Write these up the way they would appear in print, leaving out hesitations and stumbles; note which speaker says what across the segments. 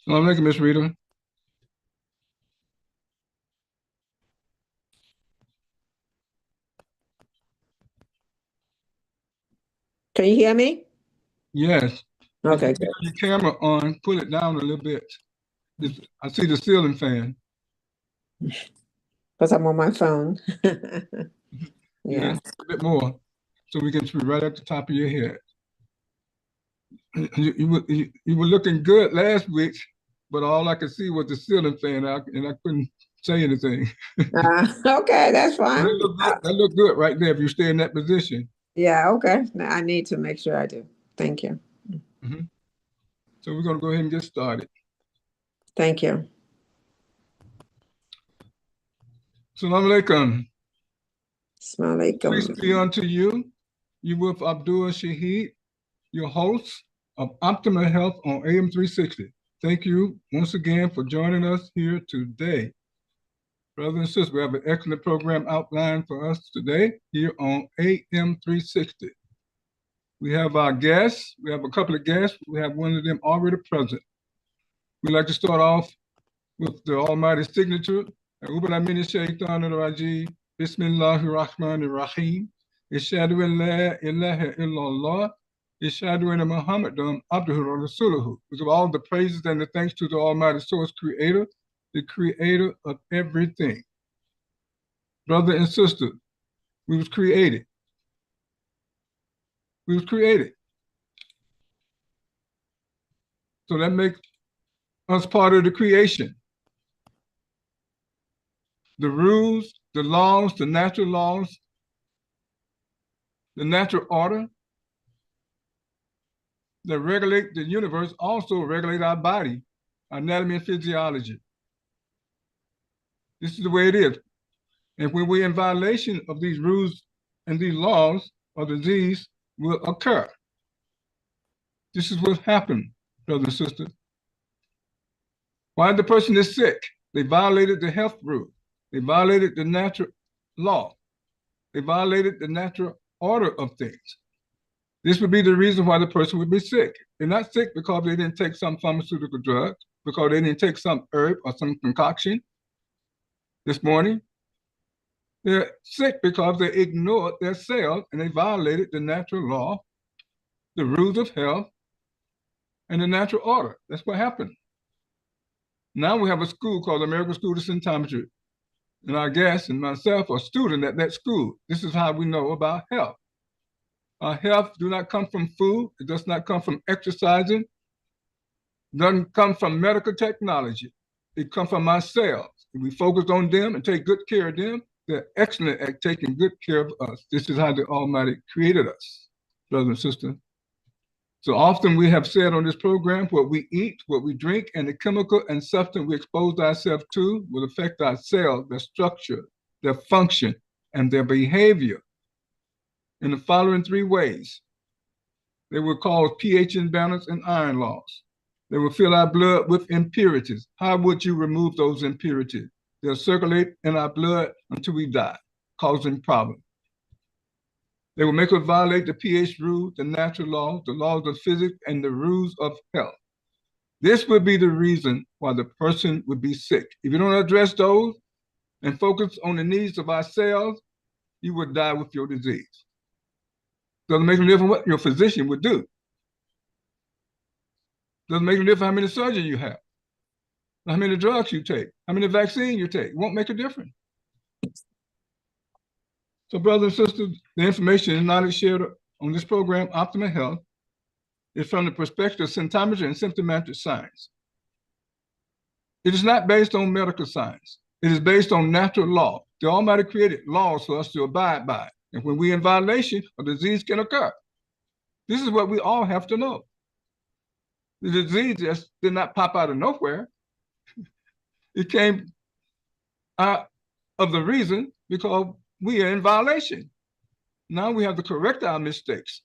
Speaker 1: Assalamu alaikum, Miss Rita.
Speaker 2: Can you hear me?
Speaker 1: Yes.
Speaker 2: Okay,
Speaker 1: If you have your camera on, pull it down a little bit. I see the ceiling fan.
Speaker 2: because I'm on my phone.
Speaker 1: Yeah,
Speaker 2: Yeah.
Speaker 1: a bit more, so we can see right at the top of your head. You were looking good last week, but all I could see was the ceiling fan, and I couldn't say anything.
Speaker 2: Okay, that's
Speaker 1: But
Speaker 2: fine.
Speaker 1: that looked good right there if you stay in that position.
Speaker 2: Yeah, okay. Now I need to make sure I do. Thank you.
Speaker 1: Mhm. So we're going to go ahead and get started.
Speaker 2: Thank you.
Speaker 1: Assalamu alaikum.
Speaker 2: Assalamu
Speaker 1: Peace
Speaker 2: alaikum.
Speaker 1: be unto you. You with Abdul Shaheed, your host of Optimal Health on AM 360. Thank you once again for joining us here today. Brothers and sisters, we have an excellent program outlined for us today here on AM 360. We have our guests. We have a couple of guests. We have one of them already present. We'd like to start off with the Almighty signature. Bismillahirrahmanirrahim. Ishadu an la ilaha illallah. Ishadu anna Muhammadan abduhu wa rasuluhu. With all the praises and the thanks to the Almighty Source Creator, the Creator of everything. Brother and sister, we was created. We was created. So that makes us part of the creation. The rules, the laws, the natural order that regulate the universe also regulate our body, our anatomy and physiology. This is the way it is. And when we're in violation of these rules and these laws, a disease will occur. This is what happened, brothers and sisters. Why the person is sick? They violated the health rule. They violated the natural law. They violated the natural order of things. This would be the reason why the person would be sick. They're not sick because they didn't take some pharmaceutical drug, because they didn't take some herb or some concoction this morning. They're sick because they ignored their cells and they violated the natural law, the rules of health, and the natural order. That's what happened. Now we have a school called the American School of Symptometry. And our guests and myself are students at that school. This is how we know about health. Our health do not come from food. It does not come from exercising. It doesn't come from medical technology. It comes from our cells. If we focus on them and take good care of them, they're excellent at taking good care of us. This is how the Almighty created us, brothers and sisters. So often we have said on this program, what we eat, what we drink, and the chemical and substance we expose ourselves to will affect our cells, their structure, their function, and their behavior in the following three ways. They will cause pH imbalance and iron loss. They will fill our blood with impurities. How would you remove those impurities? They'll circulate in our blood until we die, causing problems. They will make us violate the pH rule, the natural laws, the laws of physics, and the rules of health. This would be the reason why the person would be sick. If you don't address those and focus on the needs of our cells, you would die with your disease. Doesn't make a difference what your physician would do. Doesn't make a difference how many surgeons you have, how many drugs you take, how many vaccines you take. It won't make a difference. So, brothers and sisters, the information and knowledge shared on this program, Optimal Health, is from the perspective of symptometry and symptomatic science. It is not based on medical science. It is based on natural law. The Almighty created laws for us to abide by. And when we're in violation, a disease can occur. This is what we all have to know. The disease just did not pop out of nowhere. It came out of the reason because we are in violation. Now we have to correct our mistakes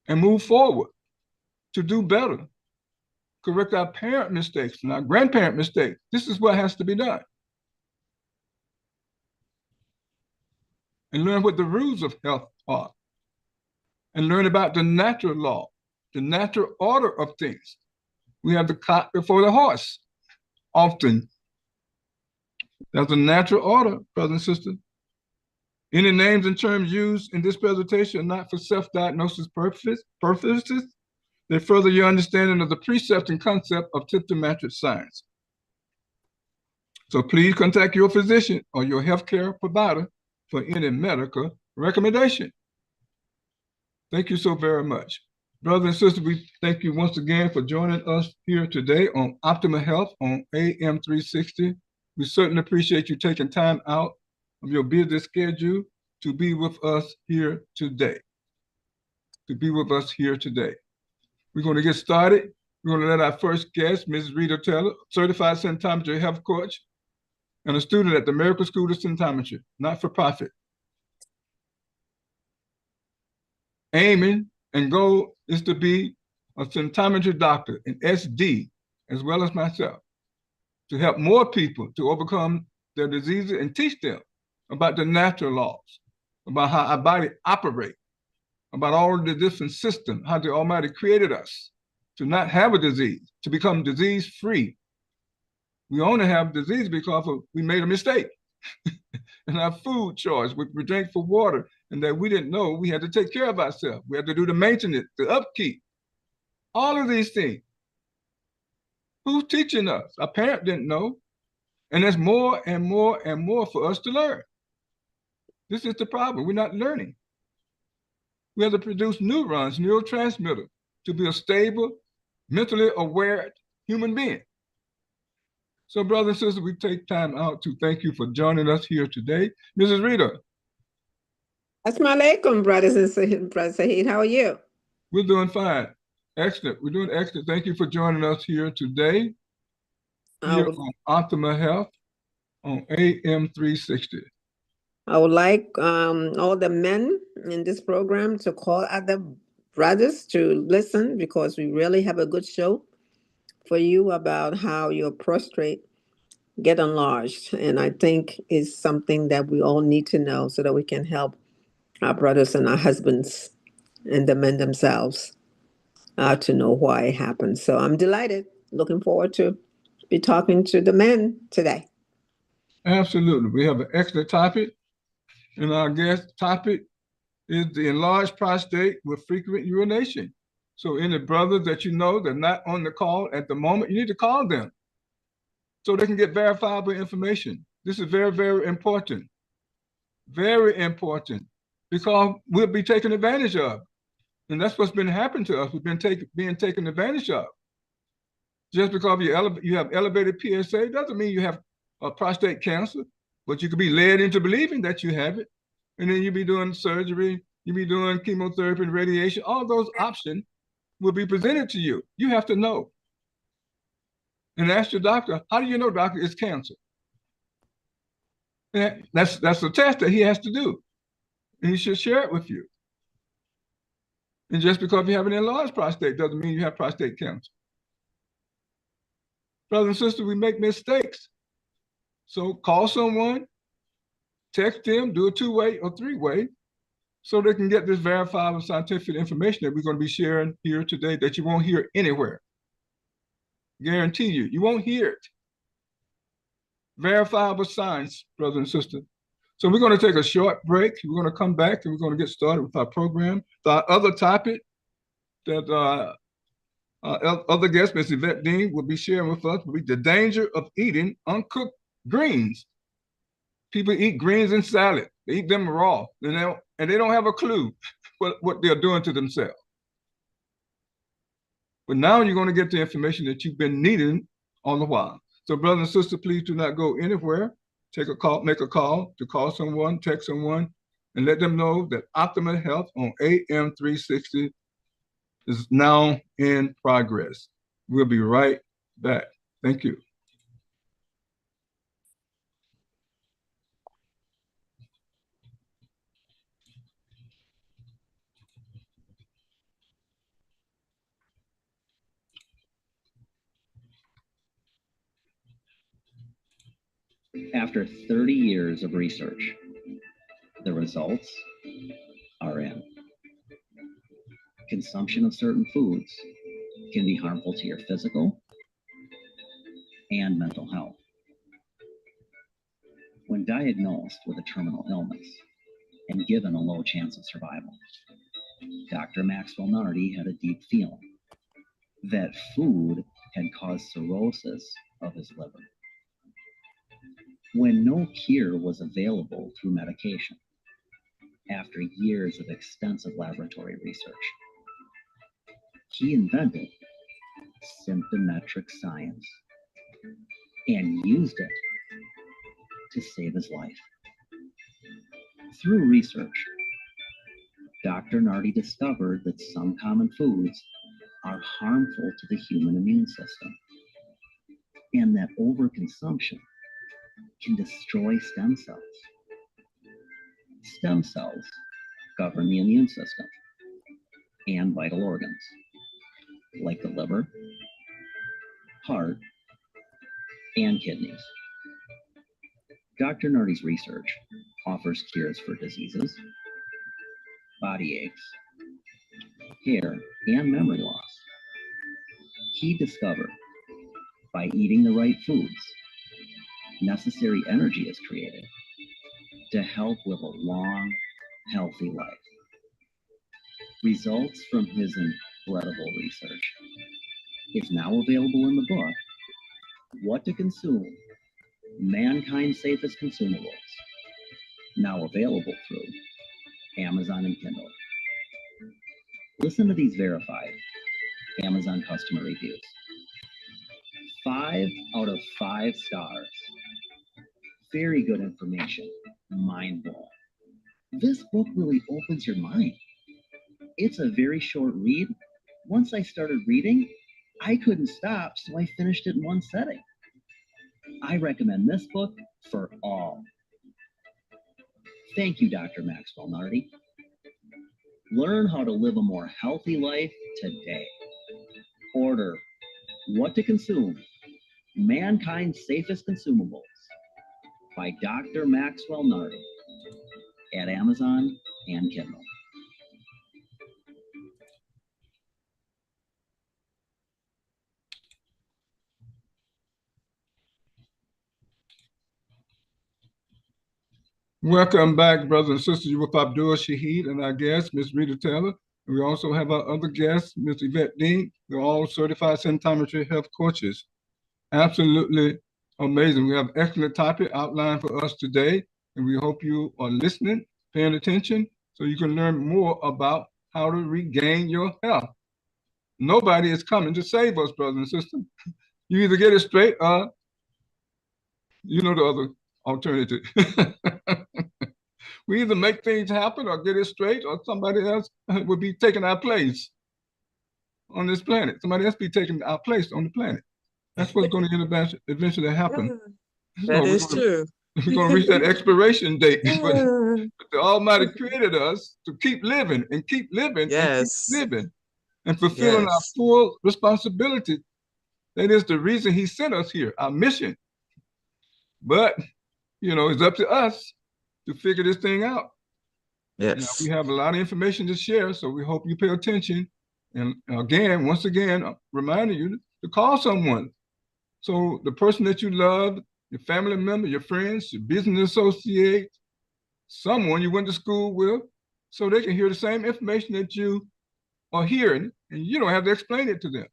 Speaker 1: and move forward to do better. Correct our parent mistakes and our grandparent mistakes. This is what has to be done. And learn what the rules of health are. And learn about the natural law, the natural order of things. We have the cart before the horse. Often, there's a natural order, brothers and sisters. Any names and terms used in this presentation are not for self-diagnosis purposes. They further your understanding of the precept and concept of symptomatic science. So please contact your physician or your healthcare provider for any medical recommendation. Thank you so very much. Brothers and sisters, we thank you once again for joining us here today on Optimal Health on AM 360. We certainly appreciate you taking time out of your busy schedule to be with us here today. We're going to get started. We're going to let our first guest, Mrs. Rita Taylor, certified symptometry health coach and a student at the American School of Symptometry, not-for-profit. Aiming and goal is to be a symptometry doctor, an SD, as well as myself, to help more people to overcome their diseases and teach them about the natural laws, about how our body operates, about all the different systems, how the Almighty created us to not have a disease, to become disease-free. We only have disease because we made a mistake in our food choice, we drank for water, and that we didn't know we had to take care of ourselves. We had to do the maintenance, the upkeep, all of these things. Who's teaching us? Our parents didn't know. And there's more and more and more for us to learn. This is the problem. We're not learning. We have to produce neurons, neurotransmitters, to be a stable, mentally aware human being. So, brothers and sisters, we take time out to thank you for joining us here today. Mrs. Rita.
Speaker 2: Assalamu alaikum, brothers and Brother Saheed. How are you?
Speaker 1: We're doing fine. Excellent. We're doing excellent. Thank you for joining us here today, here on Optimal Health on AM 360.
Speaker 2: I would like all the men in this program to call other brothers to listen, because we really have a good show for you about how your prostate get enlarged. And I think it's something that we all need to know so that we can help our brothers and our husbands and the men themselves to know why it happens. So I'm delighted. Looking forward to be talking to the men today.
Speaker 1: Absolutely. We have an excellent topic. And our guest topic is the enlarged prostate with frequent urination. So any brothers that you know that are not on the call at the moment, you need to call them so they can get verifiable information. This is very, very important. Very important, because we'll be taken advantage of. And that's what's been happening to us. We've been being taken advantage of. Just because you have elevated PSA doesn't mean you have prostate cancer, but you could be led into believing that you have it. And then you'll be doing surgery, you'll be doing chemotherapy and radiation. All those options will be presented to you. You have to know. And ask your doctor, how do you know, doctor, it's cancer? And that's a test that he has to do. And he should share it with you. And just because you have an enlarged prostate doesn't mean you have prostate cancer. Brothers and sisters, we make mistakes. So call someone, text them, do a 2-way or 3-way, so they can get this verifiable scientific information that we're going to be sharing here today that you won't hear anywhere. Guarantee you, you won't hear it. Verifiable science, brothers and sisters. So we're going to take a short break. We're going to come back and we're going to get started with our program. The other topic that other guest, Ms. Yvette Dean, will be sharing with us will be the danger of eating uncooked greens. People eat greens and salad. They eat them raw, and they don't have a clue what they're doing to themselves. But now you're going to get the information that you've been needing all the while. So brothers and sisters, please do not go anywhere. Take a call, make a call to call someone, text someone, and let them know that Optimal Health on AM 360 is now in progress. We'll be right back. Thank you.
Speaker 3: After 30 years of research, the results are in. Consumption of certain foods can be harmful to your physical and mental health. When diagnosed with a terminal illness and given a low chance of survival, Dr. Maxwell Nardi had a deep feeling that food had caused cirrhosis of his liver. When no cure was available through medication, after years of extensive laboratory research, he invented symptometric science and used it to save his life. Through research, Dr. Nardi discovered that some common foods are harmful to the human immune system, and that overconsumption can destroy stem cells. Stem cells govern the immune system and vital organs, like the liver, heart, and kidneys. Dr. Nardi's research offers cures for diseases, body aches, hair, and memory loss. He discovered by eating the right foods, necessary energy is created to help live a long, healthy life. Results from his incredible research is now available in the book, What to Consume, Mankind's Safest Consumables, now available through Amazon and Kindle. Listen to these verified Amazon customer reviews. 5 out of 5 stars. Very good information. Mind blowing. This book really opens your mind. It's a very short read. Once I started reading, I couldn't stop, so I finished it in one setting. I recommend this book for all. Thank you, Dr. Maxwell Nardi. Learn how to live a more healthy life today. Order What to Consume, Mankind's Safest Consumables by Dr. Maxwell Nardi at Amazon and Kindle.
Speaker 1: Welcome back, brothers and sisters. You're with Abdul Shaheed and our guest, Ms. Rita Taylor. And we also have our other guest, Ms. Yvette Dean. They're all certified symptometry health coaches. Absolutely amazing. We have an excellent topic outlined for us today, and we hope you are listening, paying attention, so you can learn more about how to regain your health. Nobody is coming to save us, brothers and sisters. You either get it straight or you know the other alternative. We either make things happen or get it straight, or somebody else will be taking our place on this planet. Somebody else be taking our place on the planet. That's what's going to eventually happen.
Speaker 4: That is true.
Speaker 1: We're going to reach that expiration date. But the Almighty created us to keep living and keep living and keep living and fulfilling our full responsibility. That is the reason He sent us here, our mission. But, you know, it's up to us to figure this thing out.
Speaker 4: Yes.
Speaker 1: We have a lot of information to share, so we hope you pay attention. And again, once again, I'm reminding you to call someone. So the person that you love, your family member, your friends, your business associate, someone you went to school with, so they can hear the same information that you are hearing, and you don't have to explain it to them.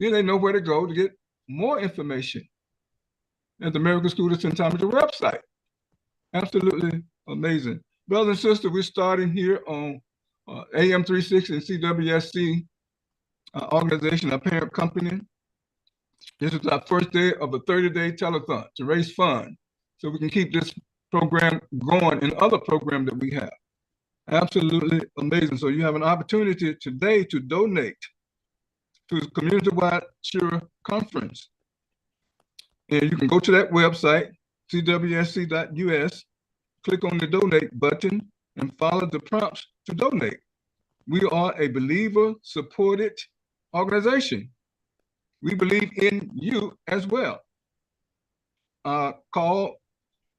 Speaker 1: Then they know where to go to get more information at the American School of Symptometry website. Absolutely amazing. Brothers and sisters, we're starting here on AM 360 and CWSC organization, our parent company. This is our first day of a 30-day telethon to raise funds so we can keep this program going and other programs that we have. Absolutely amazing. So you have an opportunity today to donate to the Community-Wide Cheer Conference. And you can go to that website, cwsc.us, click on the donate button, and follow the prompts to donate. We are a believer-supported organization. We believe in you as well. Call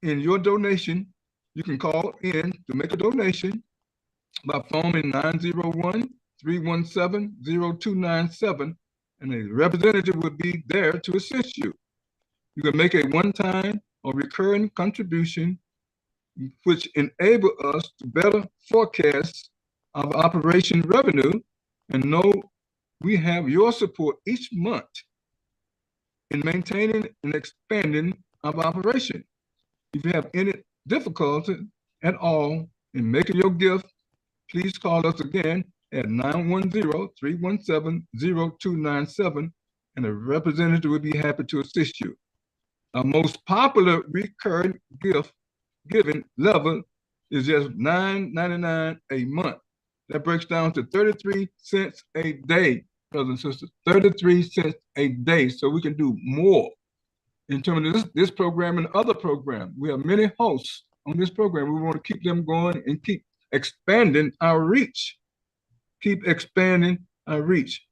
Speaker 1: in your donation. You can call in to make a donation by phoning 901-317-0297, and a representative will be there to assist you. You can make a one-time or recurring contribution which enable us to better forecast our operation revenue and know we have your support each month in maintaining and expanding our operation. If you have any difficulty at all in making your gift, please call us again at 910-317-0297, and a representative will be happy to assist you. Our most popular recurring gift giving level is just $9.99 a month. That breaks down to 33 cents a day, brothers and sisters, 33 cents a day. So we can do more in terms of this program and other programs. We have many hosts on this program. We want to keep them going and keep expanding our reach. Keep expanding our reach.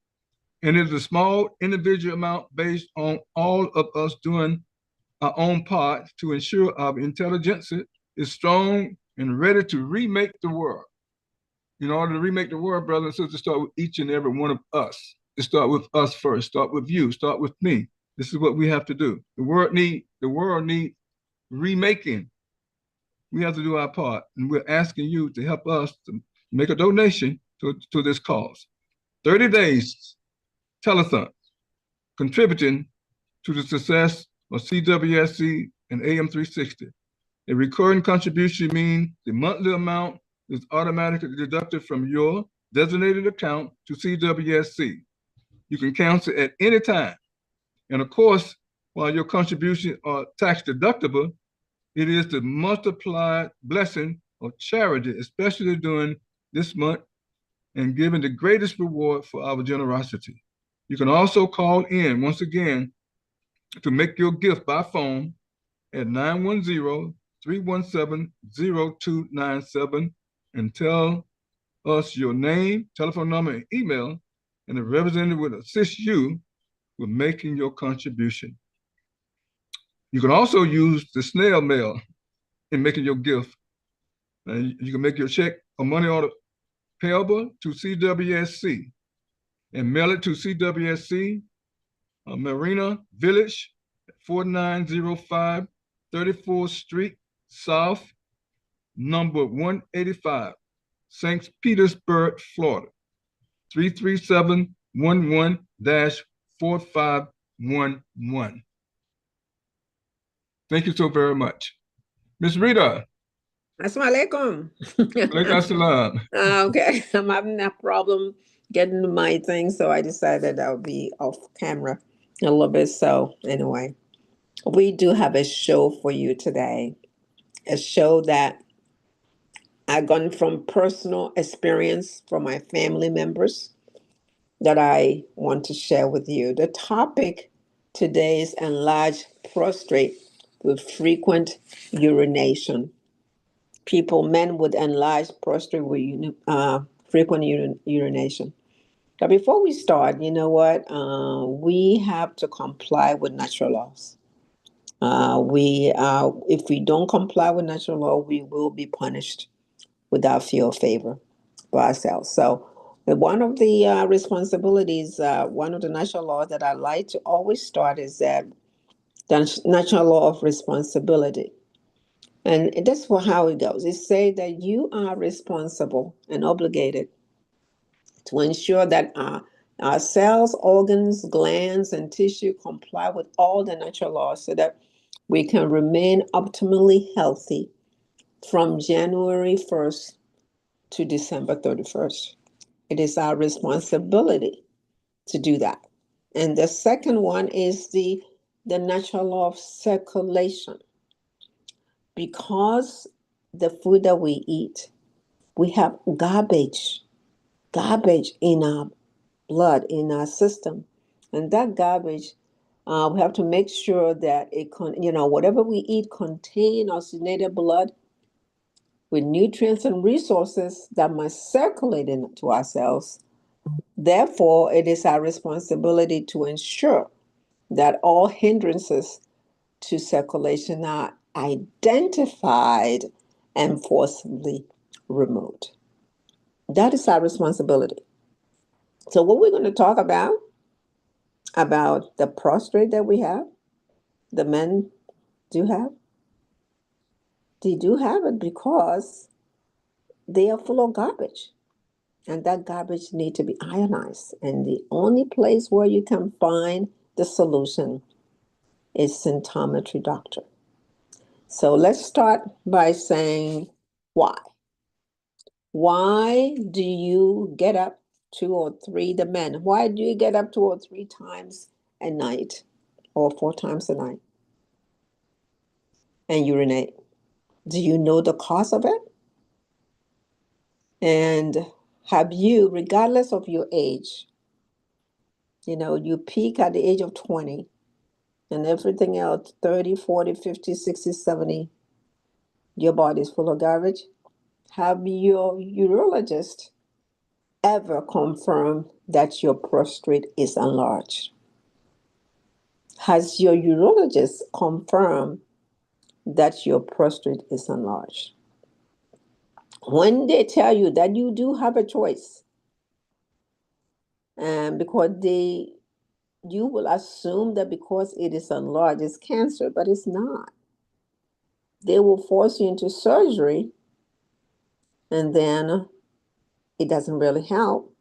Speaker 1: And it's a small individual amount based on all of us doing our own part to ensure our intelligence is strong and ready to remake the world. In order to remake the world, brothers and sisters, start with each and every one of us. It start with us first. Start with you. Start with me. This is what we have to do. The world need remaking. We have to do our part, and we're asking you to help us to make a donation to this cause. 30 days telethon, contributing to the success of CWSC and AM 360. A recurring contribution means the monthly amount is automatically deducted from your designated account to CWSC. You can cancel at any time. And of course, while your contributions are tax deductible, it is the multiplied blessing of charity, especially during this month, and giving the greatest reward for our generosity. You can also call in, once again, to make your gift by phone at 910-317-0297 and tell us your name, telephone number, and email, and the representative will assist you with making your contribution. You can also use the snail mail in making your gift. You can make your check or money order payable to CWSC and mail it to CWSC, Marina Village, 4905 34th Street South, number 185, St. Petersburg, Florida, 33711-4511. Thank you so very much. Miss Rita.
Speaker 2: Assalamualaikum.
Speaker 1: Alaikum salam.
Speaker 2: Okay, I'm having a problem getting to my thing, so I decided I'll be off camera a little bit. So anyway, we do have a show for you today, a show that I've gone from personal experience from my family members that I want to share with you. The topic today is enlarged prostate with frequent urination. Men with enlarged prostate with frequent urination. But before we start, you know what? We have to comply with natural laws. If we don't comply with natural law, we will be punished without fear or favor by ourselves. So one of the responsibilities, one of the natural laws that I like to always start is that the natural law of responsibility. And that's how it goes. It says that you are responsible and obligated to ensure that our cells, organs, glands, and tissue comply with all the natural laws so that we can remain optimally healthy from January 1st to December 31st. It is our responsibility to do that. And the second one is the natural law of circulation. Because the food that we eat, we have garbage in our blood, in our system. And that garbage, we have to make sure that whatever we eat contain oxygenated blood with nutrients and resources that must circulate into our cells. Therefore, it is our responsibility to ensure that all hindrances to circulation are identified and forcibly removed. That is our responsibility. So what we're going to talk about the prostate that we have, the men do have? They do have it because they are full of garbage. And that garbage need to be ionized. And the only place where you can find the solution is symptometry doctor. So let's start by saying why. Why do you get up 2 or 3, the men? Why do you get up 2 or 3 times a night or 4 times a night and urinate? Do you know the cause of it? And have you, regardless of your age, you peak at the age of 20 and everything else 30, 40, 50, 60, 70, your body's full of garbage? Have your urologist ever confirmed that your prostate is enlarged? Has your urologist confirmed that your prostate is enlarged? When they tell you that you do have a choice, and because you will assume that because it is enlarged, it's cancer, but it's not. They will force you into surgery, and then it doesn't really help.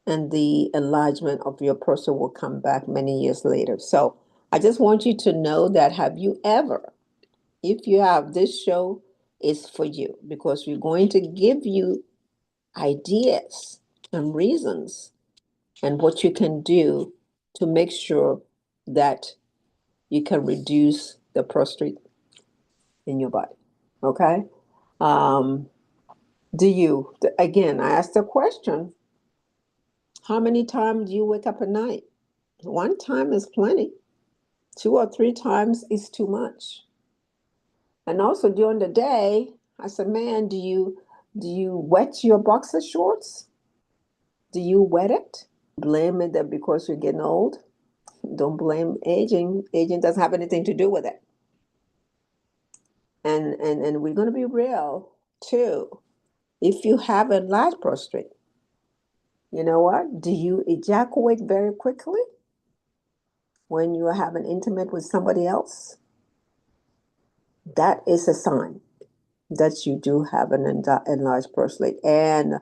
Speaker 2: And the enlargement of your prostate will come back many years later. So I just want you to know that have you ever, if you have, this show is for you because we're going to give you ideas and reasons and what you can do to make sure that you can reduce the prostate in your body. Okay? Um, again, I asked a question, how many times do you wake up at night? 1 time is plenty. 2 or 3 times is too much. And also during the day, I said, man, do you wet your boxer shorts? Do you wet it? Blame it that because you're getting old? Don't blame aging. Aging doesn't have anything to do with it. And we're going to be real too. If you have a large prostate, you know what? Do you ejaculate very quickly when you are having intimate with somebody else? That is a sign that you do have an enlarged prostate. And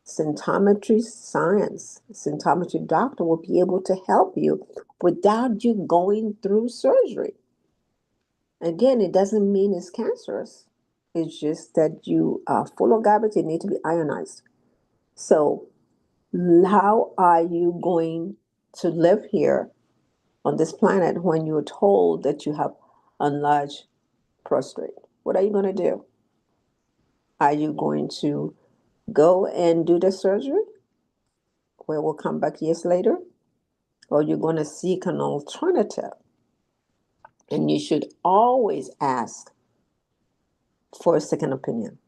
Speaker 2: symptometry science, symptometry doctor will be able to help you without you going through surgery. Again, it doesn't mean it's cancerous. It's just that you are full of garbage. It need to be ionized. So how are you going to live here on this planet when you're told that you have enlarged prostate? What are you going to do? Are you going to go and do the surgery where we'll come back years later? Or you're going to seek an alternative? And you should always ask for a second opinion,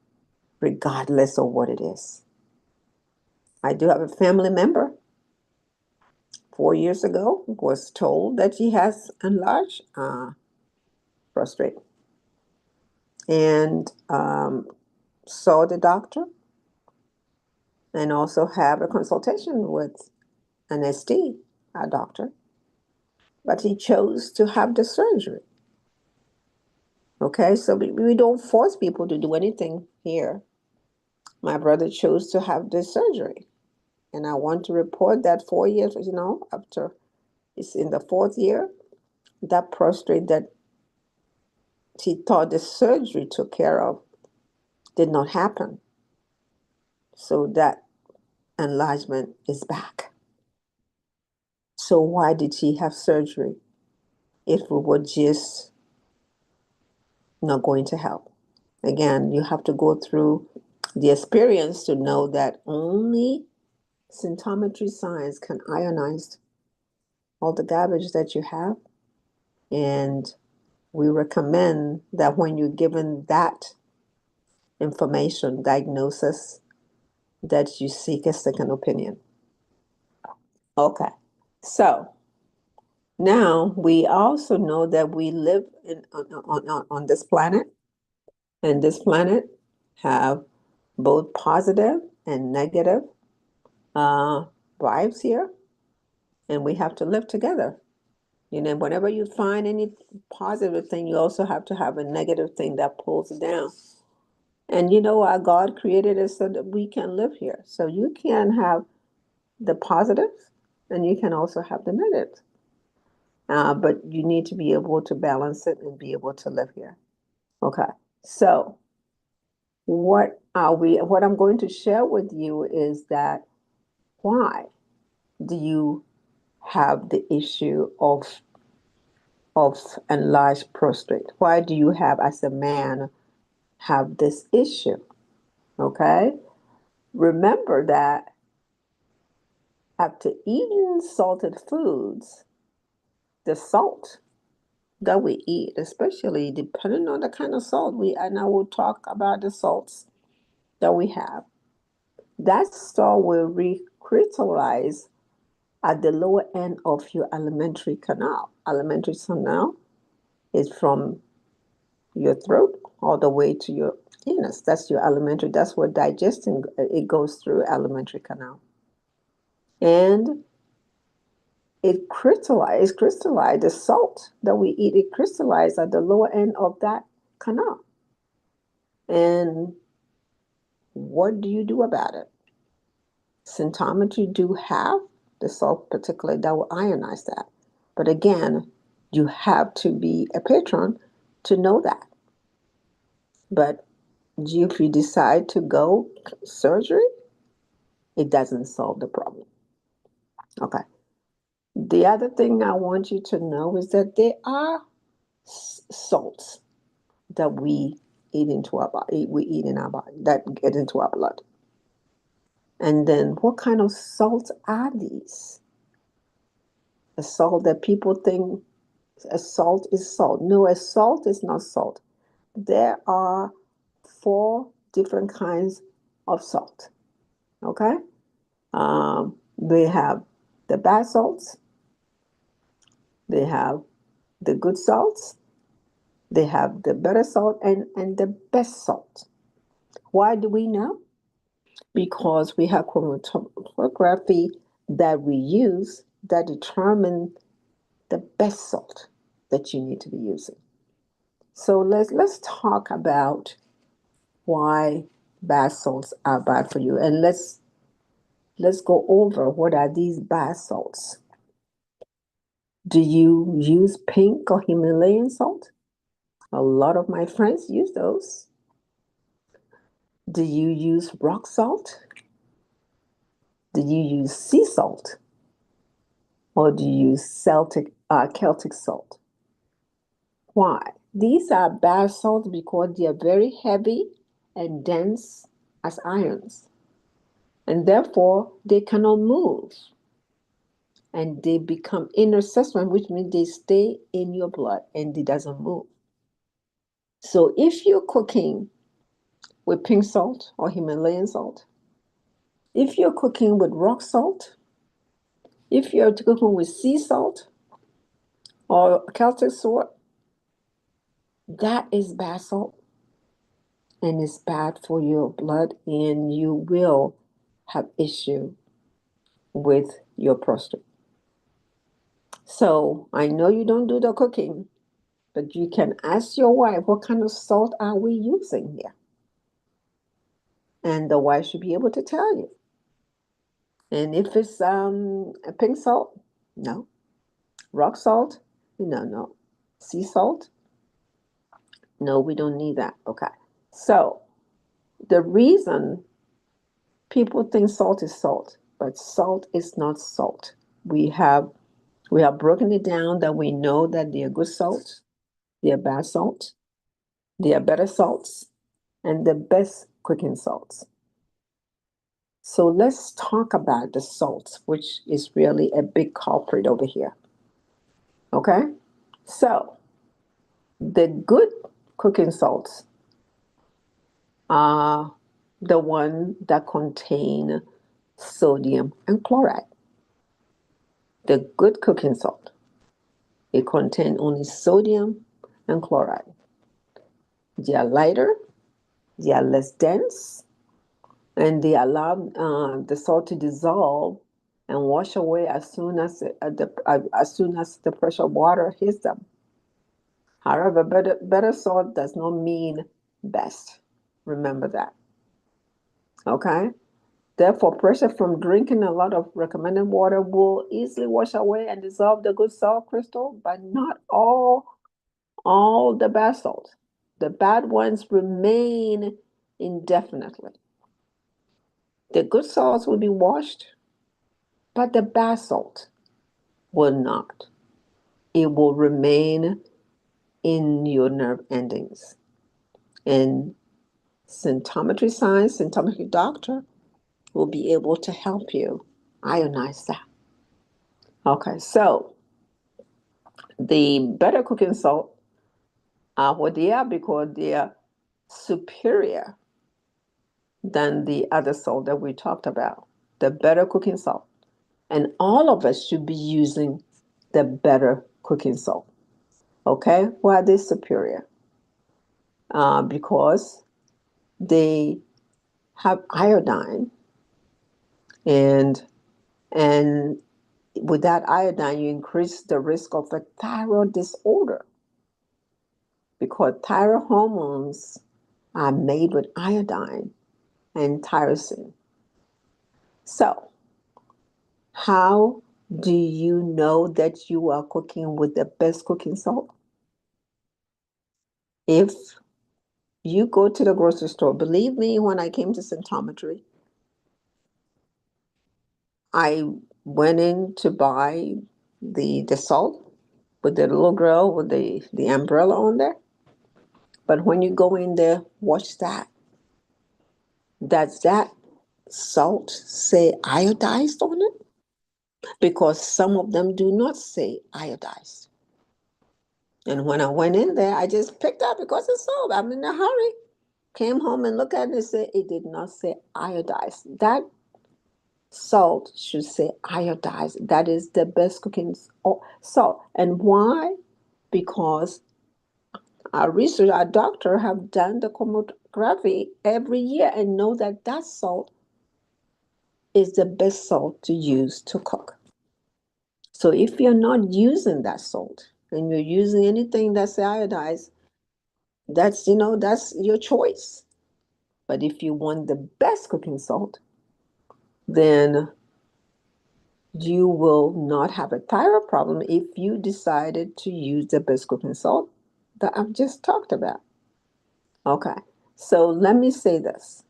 Speaker 2: regardless of what it is. I do have a family member 4 years ago was told that he has enlarged prostate and saw the doctor and also have a consultation with an ST, a doctor, but he chose to have the surgery. Okay, so we don't force people to do anything here. My brother chose to have this surgery. And I want to report that 4 years, after it's in the 4th year, that prostate that he thought the surgery took care of did not happen. So that enlargement is back. So why did he have surgery if we were just not going to help? Again, you have to go through the experience to know that only symptometry science can ionize all the garbage that you have. And we recommend that when you're given that information, diagnosis, that you seek a second opinion. Okay, so now we also know that we live on this planet, and this planet have both positive and negative vibes here, and we have to live together. Whenever you find any positive thing, you also have to have a negative thing that pulls it down. And our God created us so that we can live here. So you can have the positives and you can also have the negatives. But you need to be able to balance it and be able to live here. Okay. So what I'm going to share with you is that why do you have the issue of enlarged prostate? Why do you have, as a man, have this issue? Okay. Remember that after eating salted foods, the salt that we eat, especially depending on the kind of salt and I will talk about the salts that we have, that salt will recrystallize at the lower end of your alimentary canal. Alimentary canal is from your throat all the way to your anus. That's your alimentary. That's where digesting it goes through alimentary canal, and it crystallized the salt that we eat. It crystallized at the lower end of that canal. And what do you do about it? Symptometry do have the salt, particularly that will ionize that. But again, you have to be a patron to know that. But if you decide to go surgery, it doesn't solve the problem. Okay. The other thing I want you to know is that there are salts that we eat into our body, we eat in our body, that get into our blood. And then what kind of salts are these? A salt that people think a salt is salt. No, a salt is not salt. There are 4 different kinds of salt. Okay? They have the bad salts, they have the good salts, they have the better salt, and the best salt. Why do we know? Because we have chromatography that we use that determine the best salt that you need to be using. So let's talk about why bath salts are bad for you, and let's go over what are these bath salts. Do you use pink or Himalayan salt? A lot of my friends use those. Do you use rock salt? Do you use sea salt? Or do you use Celtic salt? Why? These are bath salts because they are very heavy and dense as ions, and therefore they cannot move, and they become intercessory, which means they stay in your blood and it doesn't move. So if you're cooking with pink salt or Himalayan salt, if you're cooking with rock salt, if you're cooking with sea salt or Celtic salt, that is bath salt, and it's bad for your blood, and you will have issue with your prostate. So I know you don't do the cooking, but you can ask your wife, what kind of salt are we using here? And the wife should be able to tell you. And if it's a pink salt, no. Rock salt, no. Sea salt, no, we don't need that. Okay. So the reason people think salt is salt, but salt is not salt. We have broken it down that we know that they are good salt, they are bad salt, they are better salts, and the best cooking salts. So let's talk about the salts, which is really a big culprit over here. Okay? So the good cooking salts are the one that contain sodium and chloride. The good cooking salt, it contains only sodium and chloride. They are lighter, they are less dense, and they allow the salt to dissolve and wash away as soon as the pressure water hits them. However, better salt does not mean best. Remember that. Okay? Therefore, pressure from drinking a lot of recommended water will easily wash away and dissolve the good salt crystal, but not all the bad salt. The bad ones remain indefinitely. The good salts will be washed, but the bad salt will not. It will remain in your nerve endings. And symptometry doctor will be able to help you ionize that. Okay, so the better cooking salt are what they are because they are superior than the other salt that we talked about, the better cooking salt. And all of us should be using the better cooking salt. Okay, why are they superior? Because they have iodine, and and with that iodine, you increase the risk of a thyroid disorder because thyroid hormones are made with iodine and tyrosine. So, how do you know that you are cooking with the best cooking salt? If you go to the grocery store, believe me, when I came to symptometry, I went in to buy the salt with the little girl with the umbrella on there. But when you go in there, watch that. Does that salt say iodized on it? Because some of them do not say iodized. And when I went in there, I just picked up because it's salt. I'm in a hurry. Came home and looked at it and said it did not say iodized. That salt should say iodized. That is the best cooking salt. And why? Because our doctor have done the chromatography every year and know that that salt is the best salt to use to cook. So if you're not using that salt and you're using anything that's iodized, that's your choice. But if you want the best cooking salt, then you will not have a thyroid problem if you decided to use the best cooking salt that I've just talked about. Okay, so let me say this.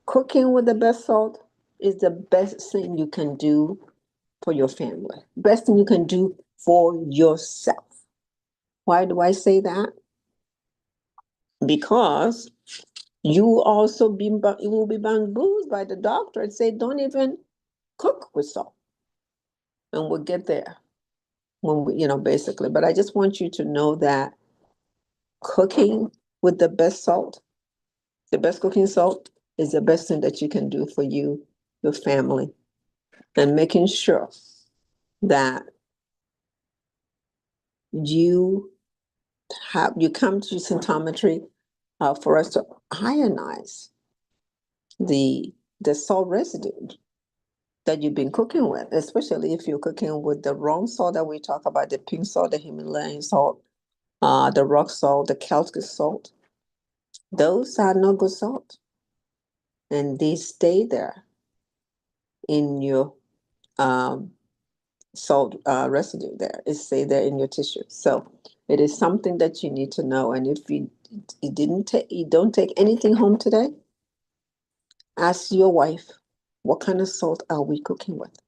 Speaker 2: Cooking with the best salt is the best thing you can do for your family. Best thing you can do for yourself. Why do I say that? Because you will be bamboozled by the doctor and say, don't even cook with salt. And we'll get there when basically. But I just want you to know that cooking with the best salt, the best cooking salt, is the best thing that you can do for you, your family, and making sure that you come to symptometry for us to ionize the salt residue that you've been cooking with, especially if you're cooking with the wrong salt that we talk about, the pink salt, the Himalayan salt, the rock salt, the Celtic salt. Those are not good salt. And they stay there in your salt residue there. It stay there in your tissue. So it is something that you need to know. And if you don't take anything home today, ask your wife, what kind of salt are we cooking with?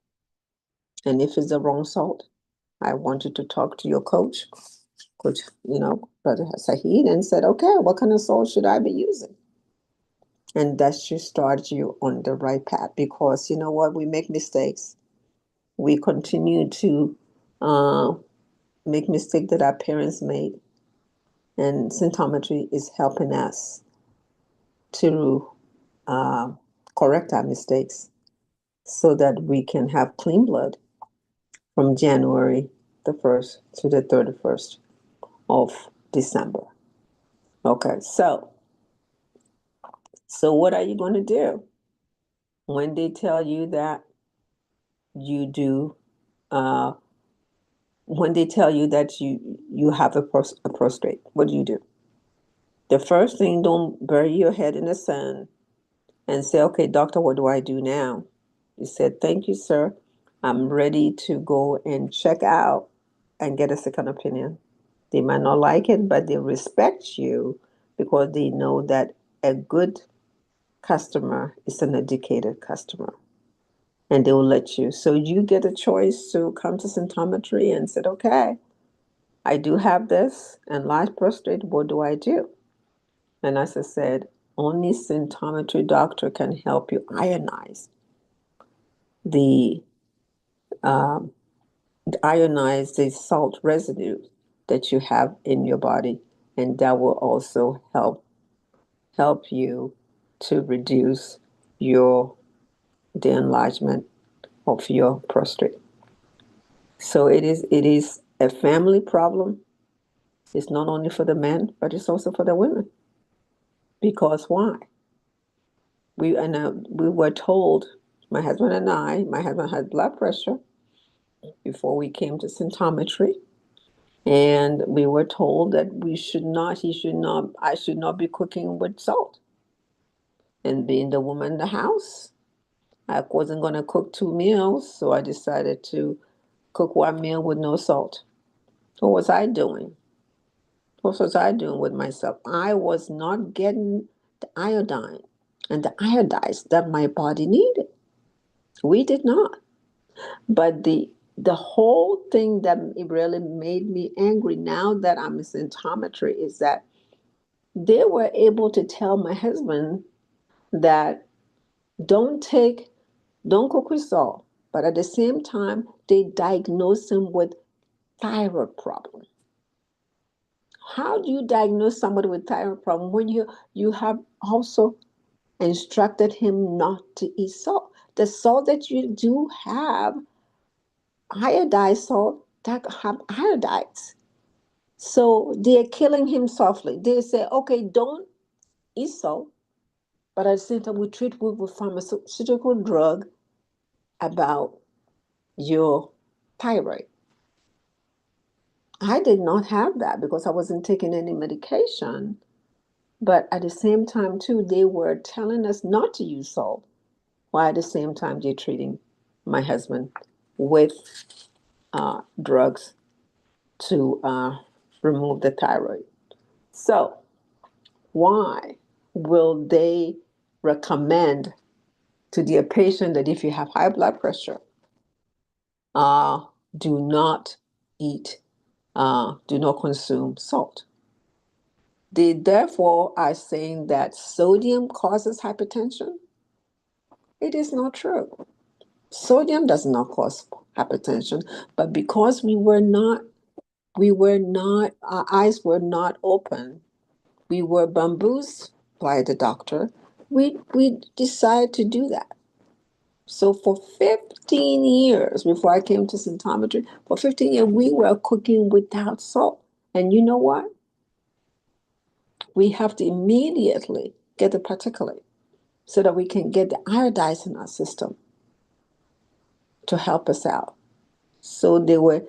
Speaker 2: And if it's the wrong salt, I want you to talk to your coach, Brother Shaheed, and said, okay, what kind of salt should I be using? And that should start you on the right path, because you know what? We make mistakes. We continue to make mistakes that our parents made. And symptometry is helping us to correct our mistakes so that we can have clean blood from January the 1st to the 31st of December. Okay, so what are you going to do when they tell you that you do when they tell you that you have a prostrate? What do? The first thing, don't bury your head in the sand and say, okay, doctor, what do I do now? You said, thank you, sir. I'm ready to go and check out and get a second opinion. They might not like it, but they respect you because they know that a good customer is an educated customer, and they will let you. So you get a choice to come to symptometry and said, okay, I do have this enlarged prostate. What do I do? And as I said, only symptometry doctor can help you ionize the um, ionize the salt residue that you have in your body, and that will also help you to reduce your the enlargement of your prostate. So it is a family problem. It's not only for the men, but it's also for the women. Because why? We were told, my husband and I, my husband had blood pressure before we came to symptometry, and we were told that I should not be cooking with salt. And being the woman in the house, I wasn't going to cook 2 meals, so I decided to cook 1 meal with no salt. What was I doing? What was I doing with myself? I was not getting the iodine and the iodize that my body needed. We did not. But the whole thing that it really made me angry now that I'm in symptometry is that they were able to tell my husband that don't take don't cook with salt, but at the same time they diagnosed him with thyroid problem. How do you diagnose somebody with thyroid problem when you have also instructed him not to eat salt? The salt that you do have, iodized salt that have iodides. So they're killing him softly. They say, okay, don't eat salt, but at the same time we treat you with pharmaceutical drug about your thyroid. I did not have that because I wasn't taking any medication. But at the same time, too, they were telling us not to use salt, while at the same time they're treating my husband with drugs to remove the thyroid. So, why will they recommend to their patient that if you have high blood pressure, uh, do not eat, do not consume salt? They therefore are saying that sodium causes hypertension. It is not true. Sodium does not cause hypertension, but because our eyes were not open, we were bamboozled by the doctor. We decided to do that. So for 15 years before I came to symptometry, for 15 years we were cooking without salt. And you know what? We have to immediately get the particulate so that we can get the iodize in our system to help us out. So they were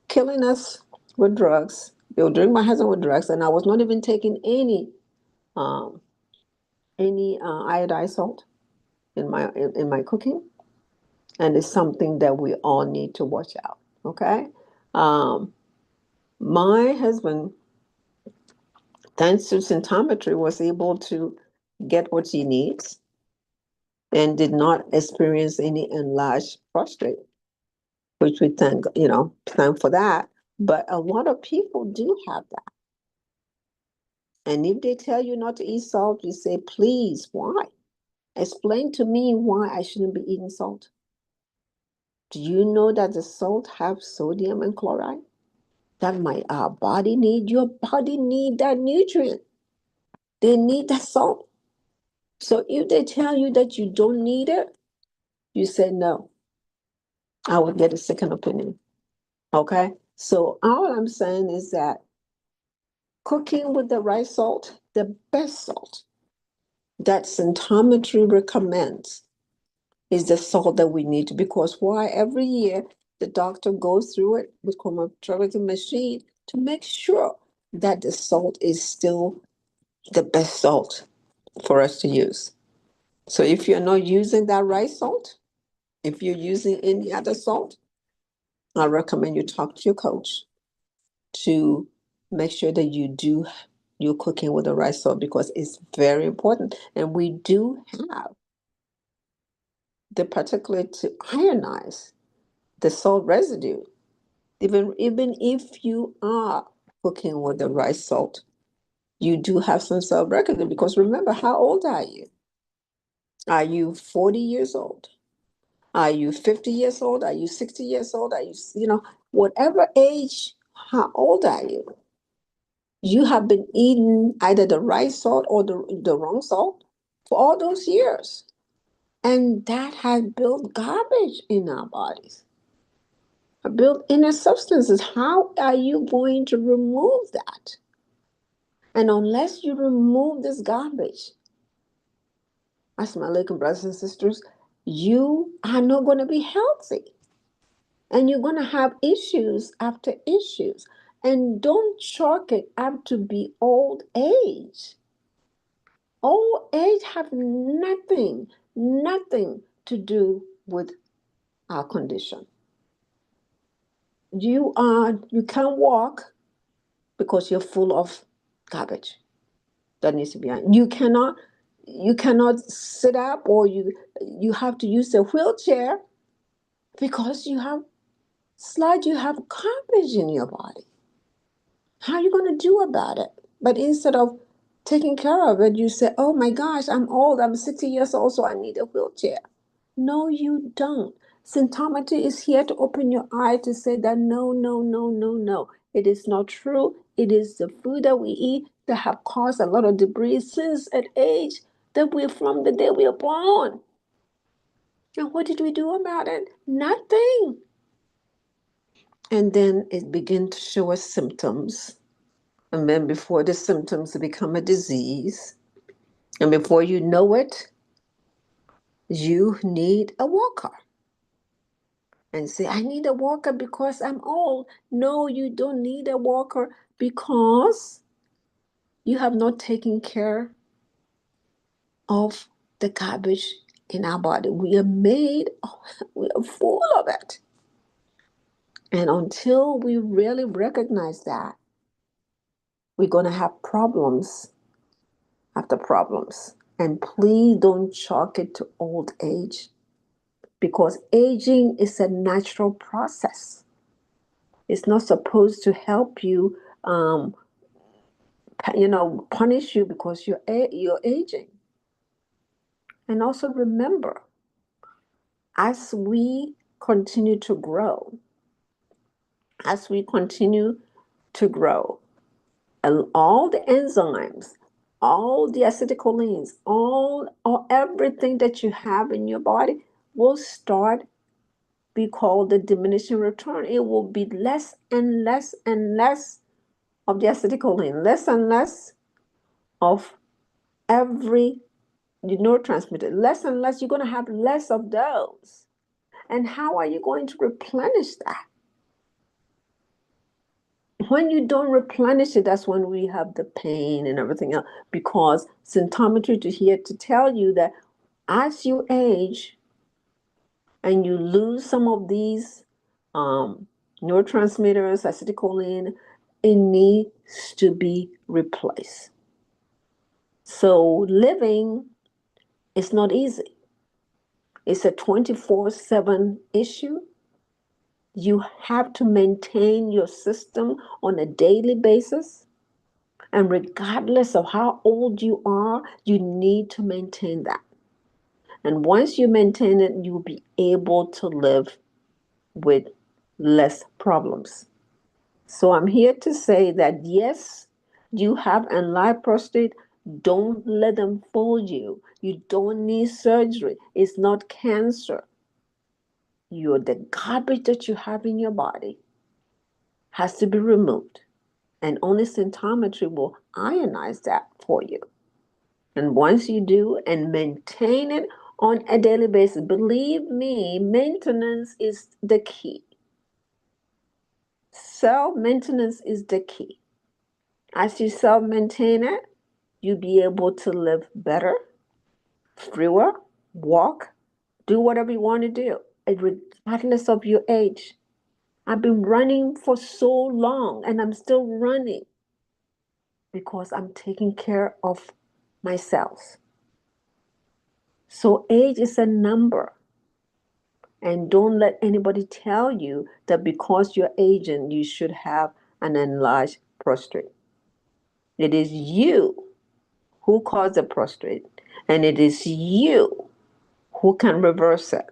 Speaker 2: killing us with drugs. They were doing my husband with drugs, and I was not even taking um, any iodized salt in my cooking. And it's something that we all need to watch out. Okay, um, my husband, thanks to symptometry, was able to get what he needs and did not experience any enlarged prostate, which we thank for that. But a lot of people do have that. And if they tell you not to eat salt, you say, please, why? Explain to me why I shouldn't be eating salt. Do you know that the salt have sodium and chloride? That our body need, your body need that nutrient. They need that salt. So if they tell you that you don't need it, you say no. I would get a second opinion. Okay? So all I'm saying is that cooking with the right salt, the best salt that symptometry recommends, is the salt that we need, because why every year the doctor goes through it with chromatography machine to make sure that the salt is still the best salt for us to use. So if you're not using that rice salt, if you're using any other salt, I recommend you talk to your coach to make sure that you're cooking with the right salt, because it's very important. And we do have the particular to ionize the salt residue, even if you are cooking with the right salt, you do have some salt residue. Because remember, how old are you? Are you 40 years old? Are you 50 years old? Are you 60 years old? Are you, whatever age, how old are you? You have been eating either the right salt or the wrong salt for all those years. And that has built garbage in our bodies, built inner substances. How are you going to remove that? And unless you remove this garbage, as my little brothers and sisters, you are not going to be healthy. And you're going to have issues after issues. And don't chalk it up to be old age. Old age have nothing to do with our condition. You can't walk because you're full of garbage that needs to be on. You cannot sit up, or you have to use a wheelchair because you have garbage in your body. How are you going to do about it? But instead of taking care of it, you say, oh my gosh, I'm old, I'm 60 years old, so I need a wheelchair. No, you don't. Symptometry is here to open your eye to say that no, no, no, no, no. It is not true. It is the food that we eat that have caused a lot of debris since at age that we're from the day we are born. And what did we do about it? Nothing. And then it began to show us symptoms. And then before the symptoms become a disease, and before you know it, you need a walker. And say, I need a walker because I'm old. No, you don't need a walker because you have not taken care of the garbage in our body. We are full of it. And until we really recognize that, we're going to have problems after problems. And please don't chalk it to old age, because aging is a natural process. It's not supposed to help you, punish you because you're aging. And also remember, as we continue to grow, as we continue to grow, and all the enzymes, all the acetylcholines, all everything that you have in your body will start be called the diminishing return. It will be less and less and less of the acetylcholine, less and less of every neurotransmitter, less and less. You're going to have less of those. And how are you going to replenish that? When you don't replenish it, that's when we have the pain and everything else, because symptometry to here to tell you that as you age and you lose some of these neurotransmitters, acetylcholine, it needs to be replaced. So living is not easy. It's a 24/7 issue. You have to maintain your system on a daily basis. And regardless of how old you are, you need to maintain that. And once you maintain it, you'll be able to live with less problems. So I'm here to say that yes, you have enlarged prostate. Don't let them fool you. You don't need surgery. It's not cancer. The garbage that you have in your body has to be removed. And only symptometry will ionize that for you. And once you do and maintain it on a daily basis. Believe me, maintenance is the key. Self-maintenance is the key. As you self-maintain it, you'll be able to live better, freer, walk, do whatever you want to do, regardless of your age. I've been running for so long and I'm still running because I'm taking care of myself. So age is a number. And don't let anybody tell you that because you're aging, you should have an enlarged prostate. It is you who caused the prostate, and it is you who can reverse it.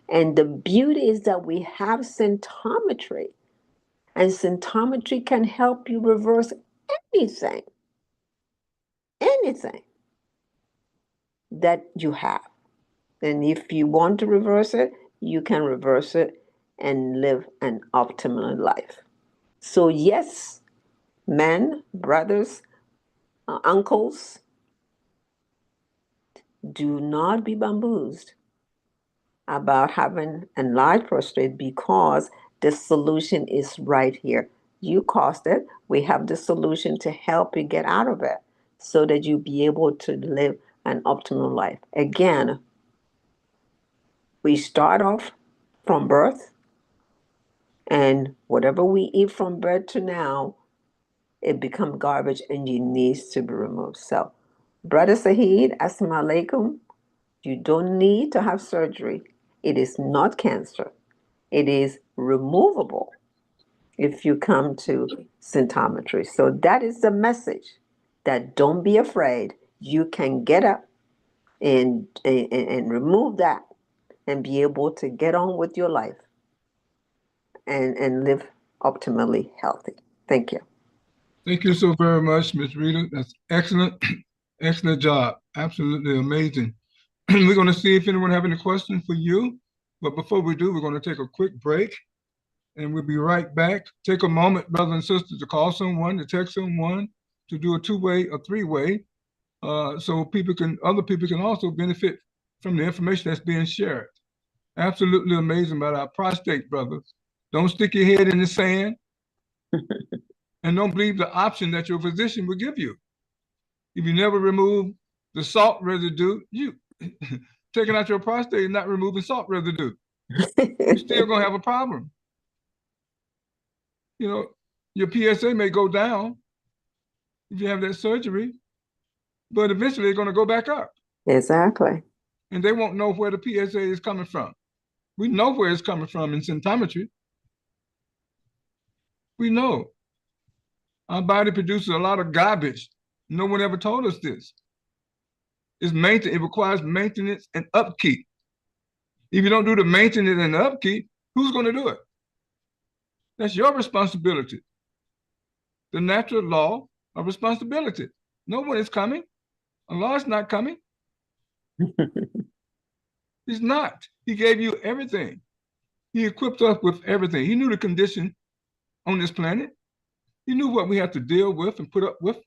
Speaker 2: And the beauty is that we have symptometry, and symptometry can help you reverse anything, anything that you have. And if you want to reverse it, you can reverse it and live an optimal life. So, yes, men, brothers, uncles, do not be bamboozled about having enlarged prostate because the solution is right here. You caused it. We have the solution to help you get out of it so that you be able to live an optimal life. Again, we start off from birth, and whatever we eat from birth to now, it becomes garbage and it needs to be removed. So, Brother Saheed, Assalamu alaikum. You don't need to have surgery. It is not cancer. It is removable if you come to symptometry. So that is the message, that don't be afraid. You can get up and remove that and be able to get on with your life and live optimally healthy. Thank you.
Speaker 1: Thank you so very much, Ms. Rita. That's excellent. Excellent job. Absolutely amazing. We're going to see if anyone have any questions for you. But before we do, we're going to take a quick break and we'll be right back. Take a moment, brothers and sisters, to call someone, to text someone, to do a two-way or three-way, so other people can also benefit from the information that's being shared. Absolutely amazing about our prostate, brothers. Don't stick your head in the sand and don't believe the option that your physician will give you. If you never remove the salt residue, you taking out your prostate and not removing salt residue, you're still going to have a problem. You know, your PSA may go down if you have that surgery, but eventually it's going to go back up.
Speaker 2: Exactly.
Speaker 1: And they won't know where the PSA is coming from. We know where it's coming from in symptometry. We know. Our body produces a lot of garbage. No one ever told us this. It requires maintenance and upkeep. If you don't do the maintenance and the upkeep, who's going to do it? That's your responsibility. The natural law of responsibility. No one is coming. Allah is not coming. He's not. He gave you everything. He equipped us with everything. He knew the condition on this planet. He knew what we have to deal with and put up with.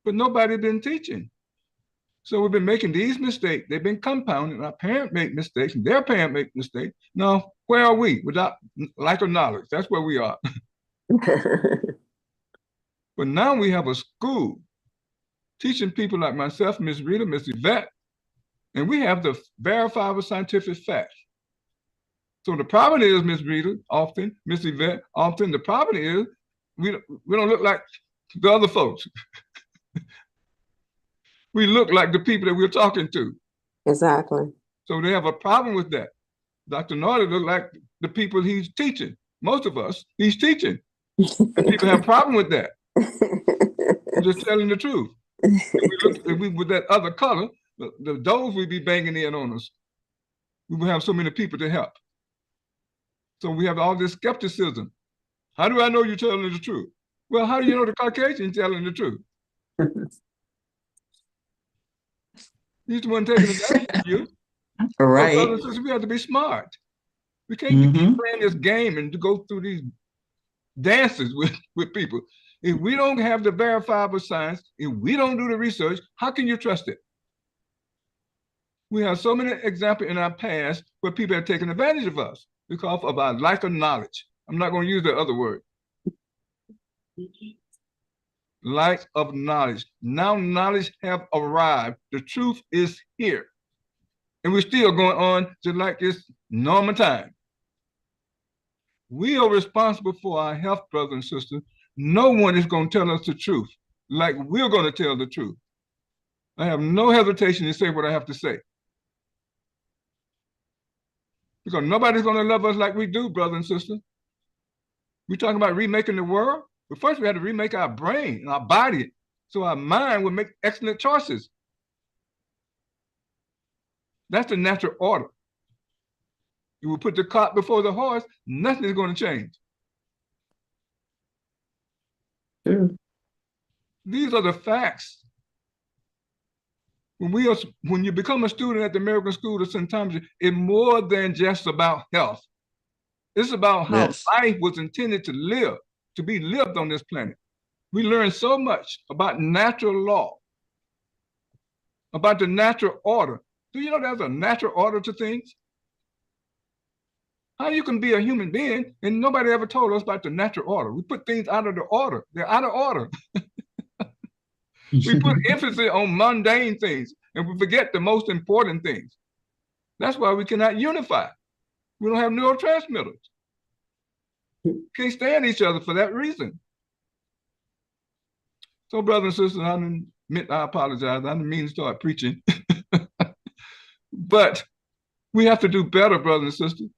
Speaker 1: But nobody been teaching. So we've been making these mistakes. They've been compounded. Our parents make mistakes, and their parents make mistakes. Now, where are we without lack of knowledge? That's where we are. But now we have a school teaching people like myself, Ms. Rita, Ms. Yvette, and we have the verifiable scientific facts. So the problem is, Ms. Rita, often, Ms. Yvette, often the problem is we don't look like the other folks. We look like the people that we're talking to.
Speaker 2: Exactly.
Speaker 1: So they have a problem with that. Dr. Norton look like the people he's teaching. Most of us, he's teaching. And people have a problem with that. I'm just telling the truth. If we with that other color, those would be banging in on us. We would have so many people to help. So we have all this skepticism. How do I know you're telling the truth? Well, how do you know the Caucasian telling the truth? He's the one taking advantage of you.
Speaker 5: Right.
Speaker 1: So brothers and sisters, we have to be smart. We can't keep playing this game and to go through these dances with people. If we don't have the verifiable science, if we don't do the research, how can you trust it? We have so many examples in our past where people have taken advantage of us because of our lack of knowledge. I'm not going to use the other word. Lack of knowledge. Now knowledge have arrived. The truth is here. And we're still going on just like it's normal time. We are responsible for our health, brothers and sisters. No one is going to tell us the truth like we're going to tell the truth. I have no hesitation to say what I have to say. Because nobody's going to love us like we do, brothers and sisters. We're talking about remaking the world. But first we had to remake our brain and our body so our mind would make excellent choices. That's the natural order. You will put the cart before the horse, nothing is going to change. These are the facts. When you become a student at the American School of Symptometry, it's more than just about health. It's about how life was intended to be lived on this planet. We learn so much about natural law, about the natural order. Do you know there's a natural order to things? How you can be a human being and nobody ever told us about the natural order. We put things out of the order. They're out of order. We put emphasis on mundane things and we forget the most important things. That's why we cannot unify. We don't have neurotransmitters. Can't stand each other for that reason. So, brothers and sisters, I apologize. I didn't mean to start preaching. But we have to do better, brothers and sisters.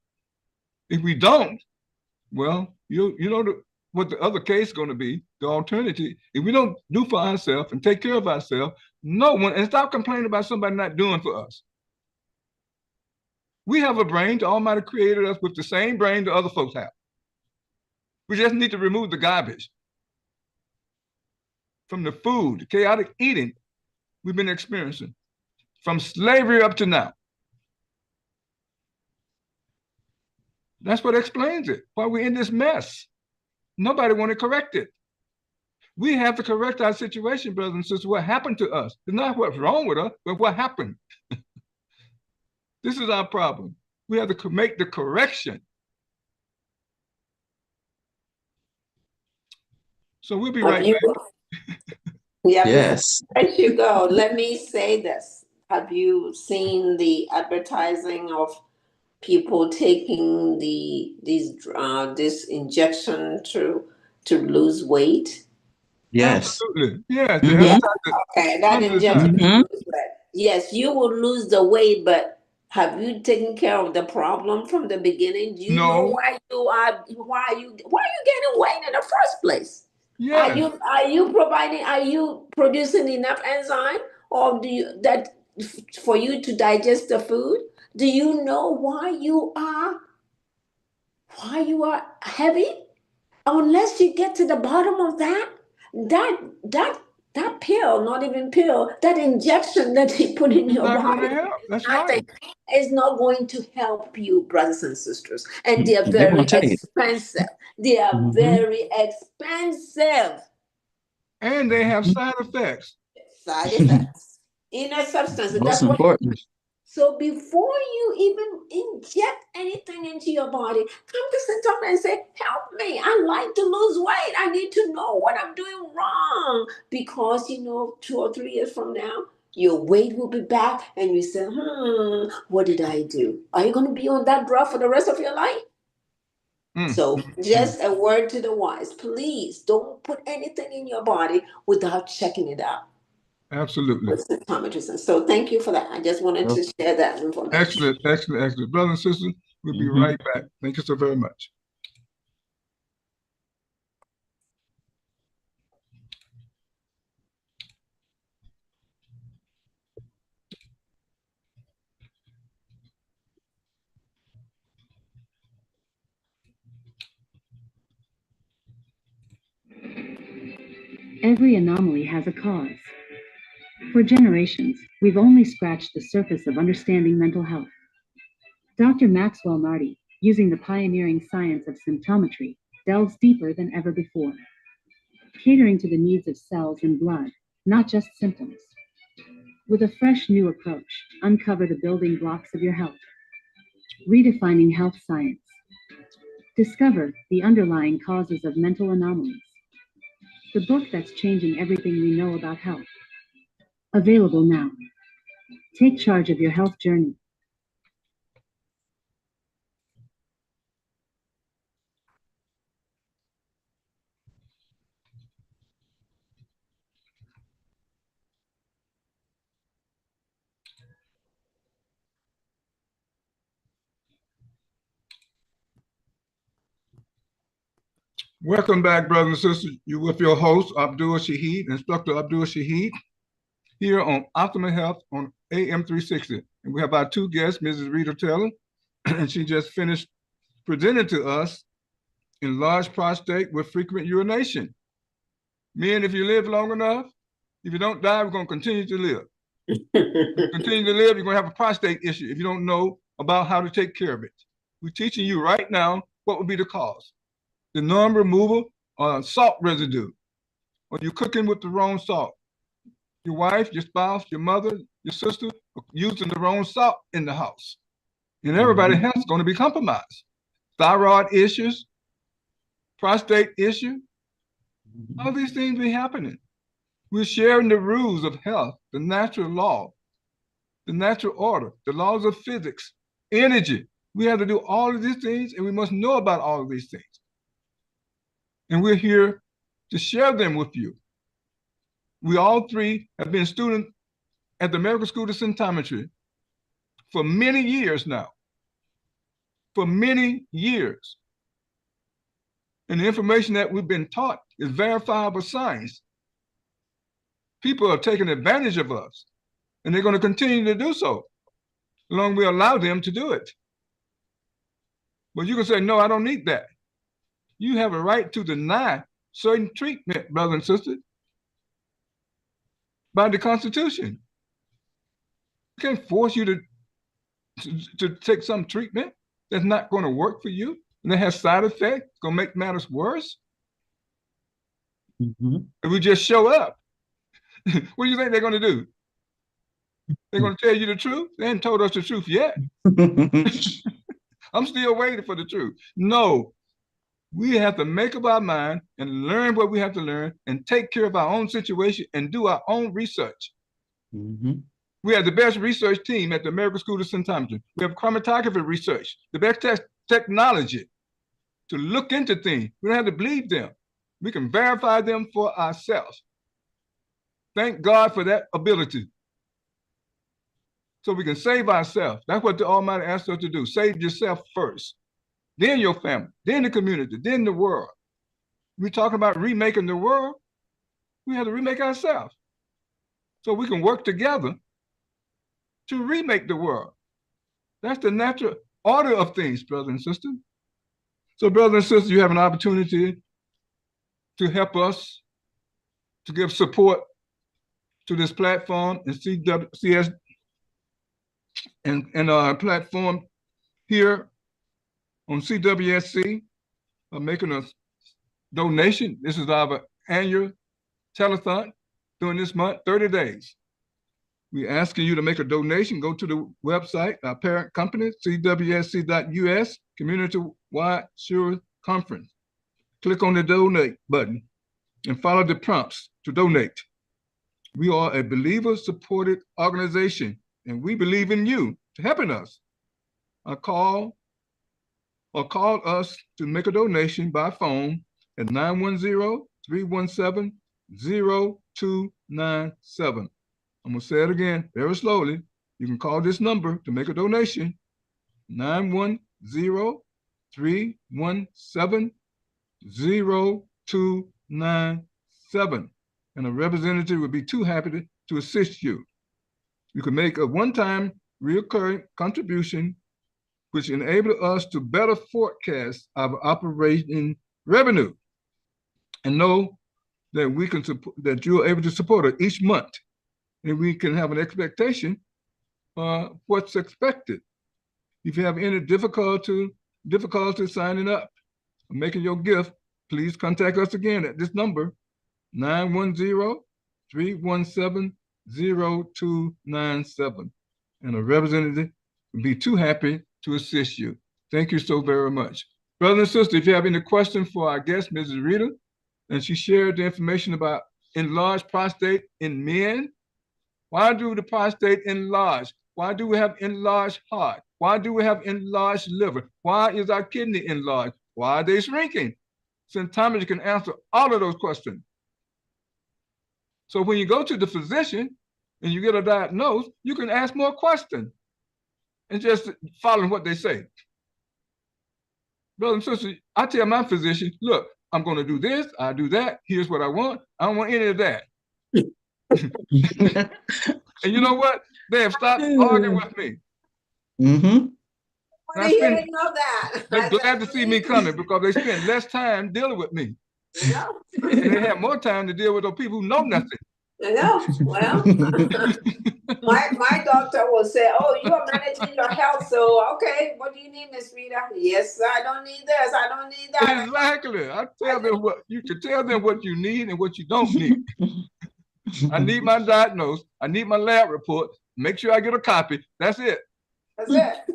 Speaker 1: If we don't, well, you know what the other case is going to be, the alternative. If we don't do for ourselves and take care of ourselves, no one, and stop complaining about somebody not doing for us. We have a brain. The Almighty created us with the same brain the other folks have. We just need to remove the garbage from the food, the chaotic eating we've been experiencing from slavery up to now. That's what explains it, why we're in this mess. Nobody want to correct it. We have to correct our situation, brothers and sisters. What happened to us? It's not what's wrong with us, but what happened. This is our problem. We have to make the correction. So we'll be right back.
Speaker 2: Yes. As you go, let me say this. Have you seen the advertising of people taking this injection to lose weight?
Speaker 1: Yes. Absolutely. Yes.
Speaker 2: Okay, that injection to lose weight. Yes, you will lose the weight, but have you taken care of the problem from the beginning? Do you know why are you getting weight in the first place? Yes. Are you producing enough enzyme or for you to digest the food? Do you know why you are heavy? Unless you get to the bottom of that pill, not even pill, that injection that they put in your body,
Speaker 1: that's right,
Speaker 2: is not going to help you, brothers and sisters. And they are very expensive. They are very expensive.
Speaker 1: And they have side effects.
Speaker 2: Side effects. Inner substances. That's important. So before you even inject anything into your body, come to Symptom and say, help me. I like to lose weight. I need to know what I'm doing wrong. Because, 2 or 3 years from now, your weight will be back and you say, what did I do? Are you going to be on that drug for the rest of your life? So just a word to the wise. Please don't put anything in your body without checking it out.
Speaker 1: Absolutely.
Speaker 2: So thank you for that. I just wanted to share that information.
Speaker 1: Excellent. Brothers and sisters, we'll be right back. Thank you so very much.
Speaker 5: Every anomaly has a cause. For generations, we've only scratched the surface of understanding mental health. Dr. Maxwell Nardi, using the pioneering science of symptometry, delves deeper than ever before, catering to the needs of cells and blood, not just symptoms. With a fresh new approach, uncover the building blocks of your health. Redefining health science. Discover the underlying causes of mental anomalies. The book that's changing everything we know about health. Available now. Take charge of your health journey.
Speaker 1: Welcome back, brothers and sisters. You with your host, Abdul Shaheed, Instructor Abdul Shaheed, here on Optimal Health on AM 360. And we have our two guests, Mrs. Rita Taylor, and she just finished presenting to us enlarged prostate with frequent urination. Men, if you live long enough, if you don't die, we're going to continue to live. Continue to live, you're going to have a prostate issue if you don't know about how to take care of it. We're teaching you right now what would be the cause. The non-removal salt residue, or you're cooking with the wrong salt. Your wife, your spouse, your mother, your sister are using the wrong salt in the house. And everybody's health is going to be compromised. Thyroid issues, prostate issue, all these things be happening. We're sharing the rules of health, the natural law, the natural order, the laws of physics, energy. We have to do all of these things, and we must know about all of these things. And we're here to share them with you. We all three have been students at the American School of Symptometry for many years now. For many years. And the information that we've been taught is verifiable science. People are taking advantage of us, and they're going to continue to do so, as long as we allow them to do it. But you can say, no, I don't need that. You have a right to deny certain treatment, brother and sister, by the Constitution. We can't force you to take some treatment that's not going to work for you, and that has side effects, going to make matters worse. If we just show up, what do you think they're going to do? They're going to tell you the truth? They haven't told us the truth yet. I'm still waiting for the truth. No, we have to make up our mind and learn what we have to learn and take care of our own situation and do our own research. We have the best research team at the American School of Symptometry. We have chromatography research, the best technology to look into things. We don't have to believe them. We can verify them for ourselves. Thank God for that ability. So we can save ourselves. That's what the Almighty asked us to do. Save yourself first, then your family, then the community, then the world. We're talking about remaking the world. We have to remake ourselves so we can work together to remake the world. That's the natural order of things, brothers and sisters. So, brothers and sisters, you have an opportunity to help us, to give support to this platform and CS and our platform here on CWSC, making a donation. This is our annual telethon during this month, 30 days. We're asking you to make a donation. Go to the website, our parent company, cwsc.us, Community-Wide Sure Conference. Click on the donate button and follow the prompts to donate. We are a believer-supported organization, and we believe in you to helping us. Call us to make a donation by phone at 910-317-0297. I'm going to say it again very slowly. You can call this number to make a donation, 910-317-0297. And a representative would be too happy to assist you. You can make a one-time recurring contribution, which enables us to better forecast our operating revenue and know that we can that you're able to support it each month, and we can have an expectation what's expected. If you have any difficulty signing up or making your gift, please contact us again at this number, 910-317-0297. 0297. And a representative would be too happy to assist you. Thank you so very much. Brothers and sisters, if you have any questions for our guest, Mrs. Rita, and she shared the information about enlarged prostate in men. Why do the prostate enlarge? Why do we have enlarged heart? Why do we have enlarged liver? Why is our kidney enlarged? Why are they shrinking? Symptometry can answer all of those questions. So when you go to the physician and you get a diagnosis, you can ask more questions and just follow what they say. Brothers and sisters, I tell my physician, look, I'm going to do this, I do that, here's what I want. I don't want any of that. And you know what? They have stopped arguing with me.
Speaker 2: What are you hearing of that?
Speaker 1: They're glad to see me coming because they spend less time dealing with me.
Speaker 2: Yeah.
Speaker 1: And they have more time to deal with those people who know nothing.
Speaker 2: I know. Well, my doctor will say, "Oh, you are managing your health, so okay. What do you need, Miss Rita?" Yes, I don't need this. I don't need that.
Speaker 1: Exactly. I tell them what you can tell them what you need and what you don't need. I need my diagnosis. I need my lab report. Make sure I get a copy. That's it.
Speaker 2: That's it.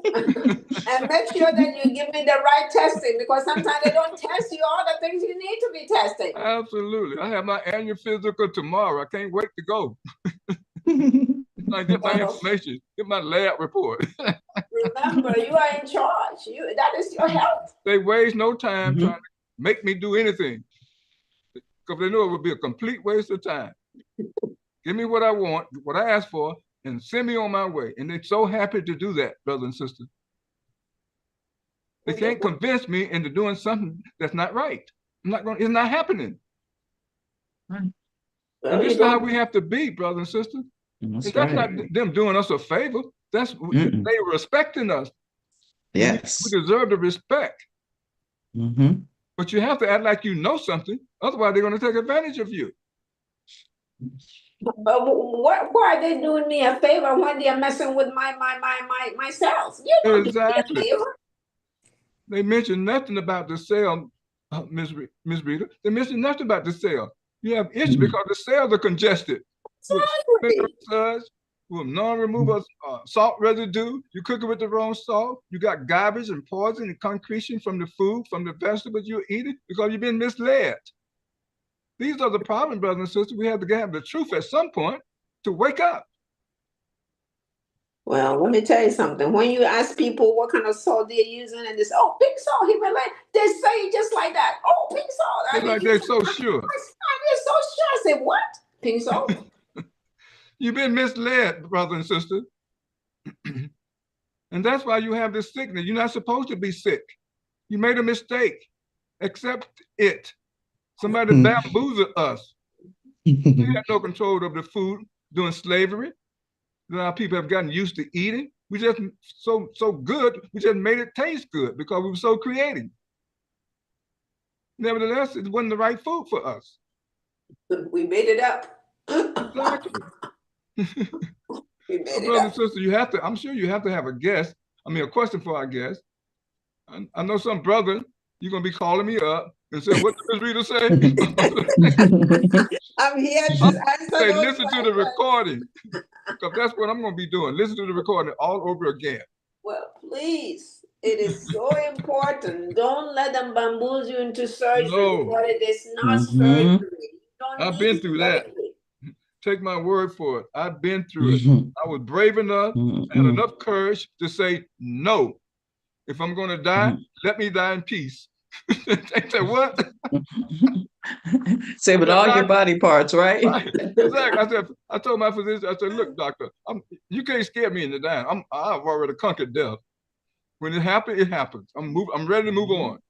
Speaker 2: And make sure that you give me the right testing because sometimes they don't test you all the things you need to be tested.
Speaker 1: Absolutely. I have my annual physical tomorrow. I can't wait to go. I get my information, get my lab report.
Speaker 2: Remember, you are in charge. That is your health.
Speaker 1: They waste no time trying to make me do anything because they know it would be a complete waste of time. Give me what I want, what I ask for, and send me on my way. And they're so happy to do that, brothers and sisters. They can't convince me into doing something that's not right. It's not happening. And this is how we have to be, brothers and sisters. That's not them doing us a favor. That's they respecting us.
Speaker 6: Yes.
Speaker 1: We deserve the respect. But you have to act like you know something. Otherwise, they're going to take advantage of you.
Speaker 2: But why are they doing me a favor when they're messing with my cells? You don't do me a favor.
Speaker 1: They mentioned nothing about the cell, Ms. Rita. They mentioned nothing about the cell. You have issues because the cells are congested. With non-removal salt residue. You cook it with the wrong salt. You got garbage and poison and concretion from the food, from the vegetables you're eating because you've been misled. These are the problems, brothers and sisters. We have to have the truth at some point to wake up.
Speaker 2: Well, let me tell you something. When you ask people what kind of salt they're using, and they say, "Oh, pink salt," he be like, they say it just like that. "Oh, pink salt."
Speaker 1: It's like they're so sure.
Speaker 2: They're so sure. I said, "What? Pink salt?"
Speaker 1: You've been misled, brother and sister. And that's why you have this sickness. You're not supposed to be sick. You made a mistake. Accept it. Somebody bamboozled us. We had no control over the food during slavery. Now people have gotten used to eating. We just so good. We just made it taste good because we were so creative. Nevertheless, it wasn't the right food for us.
Speaker 2: We made it up.
Speaker 1: Exactly. Brother and sister, you have to. I'm sure you have to have a guest. I mean, a question for our guest. I know some brother. You're gonna be calling me up and say, "What does Ms. Rita say?"
Speaker 2: I'm here to answer.
Speaker 1: Say, listen to the recording, because that's what I'm gonna be doing. Listen to the recording all over again.
Speaker 2: Well, please, it is so important. Don't let them bamboozle you into surgery.
Speaker 1: No.
Speaker 2: But it is not surgery.
Speaker 1: I've been through that. Take my word for it. I've been through it. I was brave enough, had enough courage to say no. If I'm going to die, let me die in peace. They said, what?
Speaker 6: Say with all your body parts, right?
Speaker 1: Exactly. I told my physician, I said, look, doctor, you can't scare me into dying. I've already conquered death. When it happens, it happens. I'm ready to move on.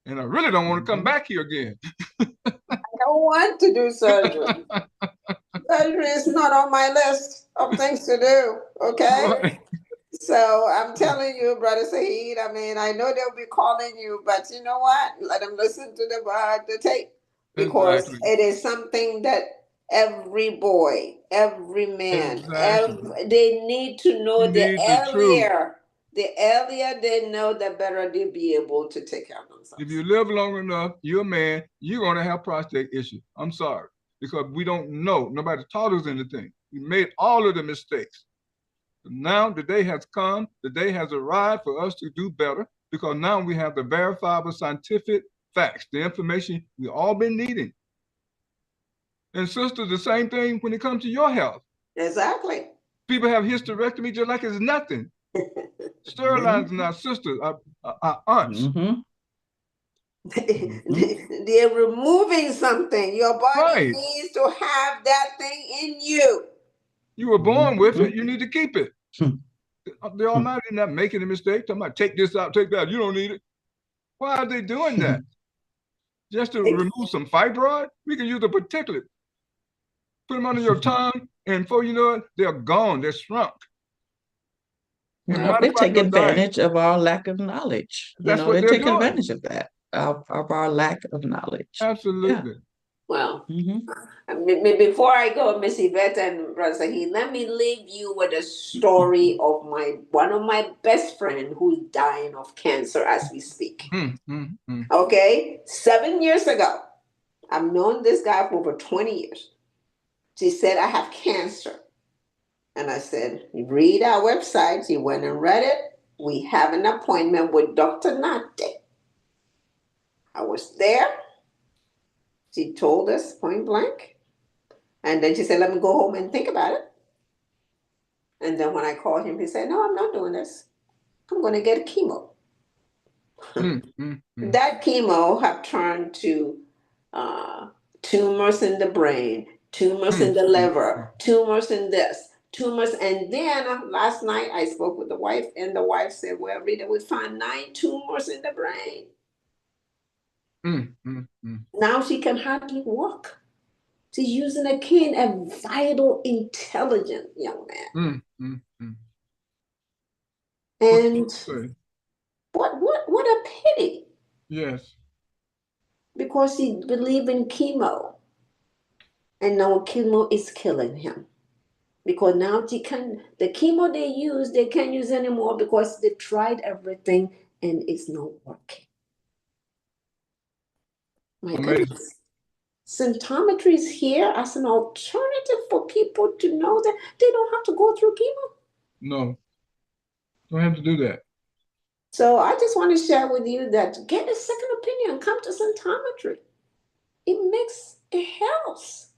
Speaker 1: And I really don't want to come back here again.
Speaker 2: I don't want to do surgery. Surgery is not on my list of things to do, okay? Right. So I'm telling you, Brother Shaheed, I mean, I know they'll be calling you, but you know what? Let them listen to the tape. Because it is something that every boy, every man, they need to know the earlier. The earlier they know, the better they'll be able to take care of themselves.
Speaker 1: If you live long enough, you're a man, you're going to have prostate issues. I'm sorry. Because we don't know. Nobody taught us anything. We made all of the mistakes. Now the day has come, the day has arrived for us to do better, because now we have the verifiable scientific facts, the information we all been needing. And sister, the same thing when it comes to your health.
Speaker 2: Exactly.
Speaker 1: People have hysterectomy just like it's nothing. Sterilizing our sisters, our aunts.
Speaker 2: They're removing something. Your body
Speaker 1: Right.
Speaker 2: needs to have that thing in you.
Speaker 1: You were born with it, you need to keep it. The Almighty not making a mistake. Talking about take this out, take that. You don't need it. Why are they doing that? Just to remove some fibroid? We can use a particulate. Put them under your tongue, and before you know it, they're gone. They're shrunk.
Speaker 6: They take advantage of our lack of knowledge.
Speaker 1: That's what
Speaker 6: they
Speaker 1: they're
Speaker 6: take
Speaker 1: doing.
Speaker 6: advantage of that, of our lack of knowledge.
Speaker 1: Absolutely.
Speaker 6: Yeah.
Speaker 2: Well, before I go, Miss Yvette and Brother Shaheed, let me leave you with a story of one of my best friend who's dying of cancer as we speak. Okay, 7 years ago, I've known this guy for over 20 years. She said, I have cancer. And I said, read our website. He went and read it. We have an appointment with Dr. Nate. I was there. She told us point blank. And then she said, let me go home and think about it. And then when I called him, he said, no, I'm not doing this. I'm going to get chemo. That chemo have turned to tumors in the brain, tumors in the liver, tumors in this, tumors. And then last night I spoke with the wife, and the wife said, well, Rita, we found 9 tumors in the brain. Now she can hardly walk. She's using a cane, a vital, intelligent young man. And what a pity.
Speaker 1: Yes.
Speaker 2: Because he believed in chemo. And now chemo is killing him. Because now the chemo they can't use anymore because they tried everything and it's not working. My goodness. Symptometry is here as an alternative for people to know that they don't have to go through chemo.
Speaker 1: No, don't have to do that.
Speaker 2: So I just want to share with you that get a second opinion, come to symptometry. It helps.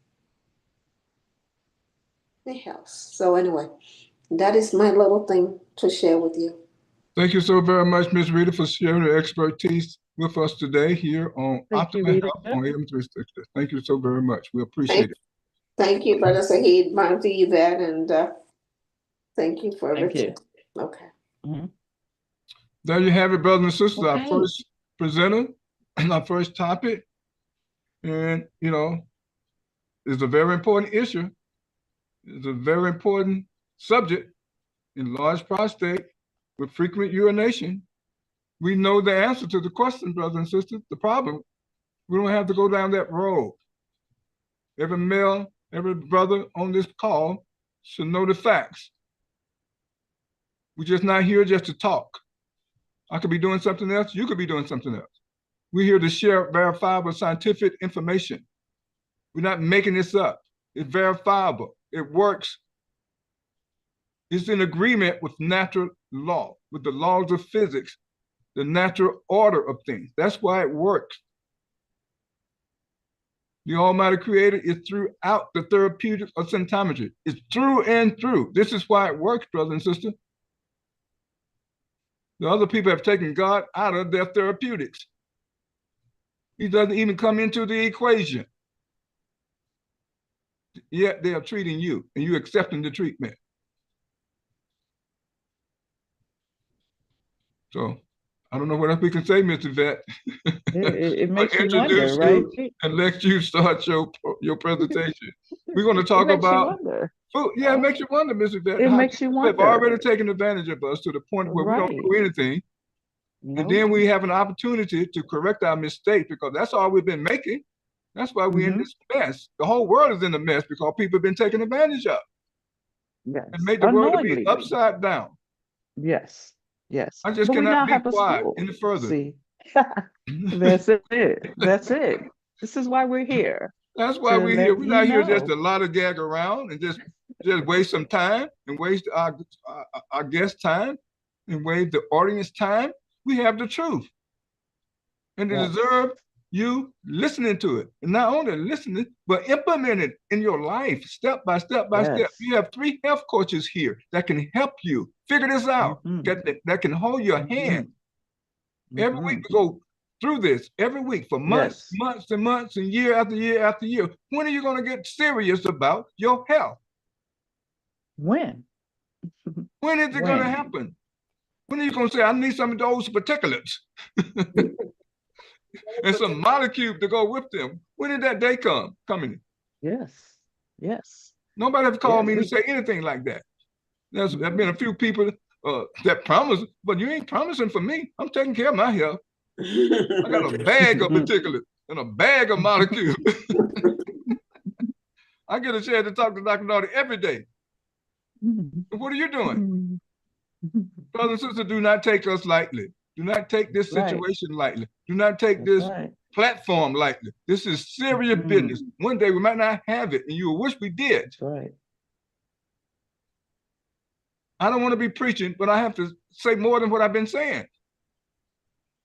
Speaker 2: It helps. So anyway, that is my little thing to share with you.
Speaker 1: Thank you so very much, Ms. Rita, for sharing your expertise with us today here on Optimal Health on AM 360. Thank you so very much. We appreciate it.
Speaker 2: Thank you, Brother Shaheed, Monty, Yvette, and thank you for everything. Okay.
Speaker 1: There you have it, brothers and sisters, our first presenter and our first topic. And, it's a very important issue. It's a very important subject. Enlarged prostate with frequent urination. We know the answer to the question, brothers and sisters, the problem. We don't have to go down that road. Every male, every brother on this call should know the facts. We're just not here just to talk. I could be doing something else. You could be doing something else. We're here to share verifiable scientific information. We're not making this up. It's verifiable. It works. It's in agreement with natural law, with the laws of physics, the natural order of things. That's why it works. The Almighty Creator is throughout the therapeutics of symptometry. It's through and through. This is why it works, brother and sister. The other people have taken God out of their therapeutics. He doesn't even come into the equation. Yet they are treating you, and you accepting the treatment. So I don't know what else we can say, Mr. Vet.
Speaker 6: It makes you wonder, right?
Speaker 1: And let you start your presentation. We're going to talk about food. Yeah, it makes you wonder, Mr. Vet.
Speaker 6: It makes you wonder.
Speaker 1: They've already taken advantage of us to the point where we don't do anything. And then we have an opportunity to correct our mistakes because that's all we've been making. That's why we're in this mess. The whole world is in a mess because people have been taken advantage of.
Speaker 6: Yes.
Speaker 1: And made the world to be upside down.
Speaker 6: Yes. Yes.
Speaker 1: I just cannot be quiet any further.
Speaker 6: See, that's it. That's it. This is why we're here.
Speaker 1: That's why we're here. We're not here just to lollygag around and just just waste some time and waste our guest time and waste the audience time. We have the truth. And they deserve you listening to it. And not only listening, but implement it in your life, step by step by step. You have 3 health coaches here that can help you figure this out, that can hold your hand. Every week we go through this, every week for months, months and months and year after year after year. When are you going to get serious about your health?
Speaker 6: When?
Speaker 1: When is it going to happen? When are you going to say, I need some of those particulates and some molecules to go with them? When did that day coming?
Speaker 6: Yes.
Speaker 1: Nobody has called me to say anything like that. There's been a few people that promise, but you ain't promising for me. I'm taking care of my health. I got a bag of particulates and a bag of molecules. I get a chance to talk to Dr. Naughty every day. What are you doing? Brothers and sisters, do not take us lightly. Do not take this situation lightly. Do not take this platform lightly. This is serious business. One day we might not have it, and you will wish we did.
Speaker 6: That's right.
Speaker 1: I don't want to be preaching, but I have to say more than what I've been saying.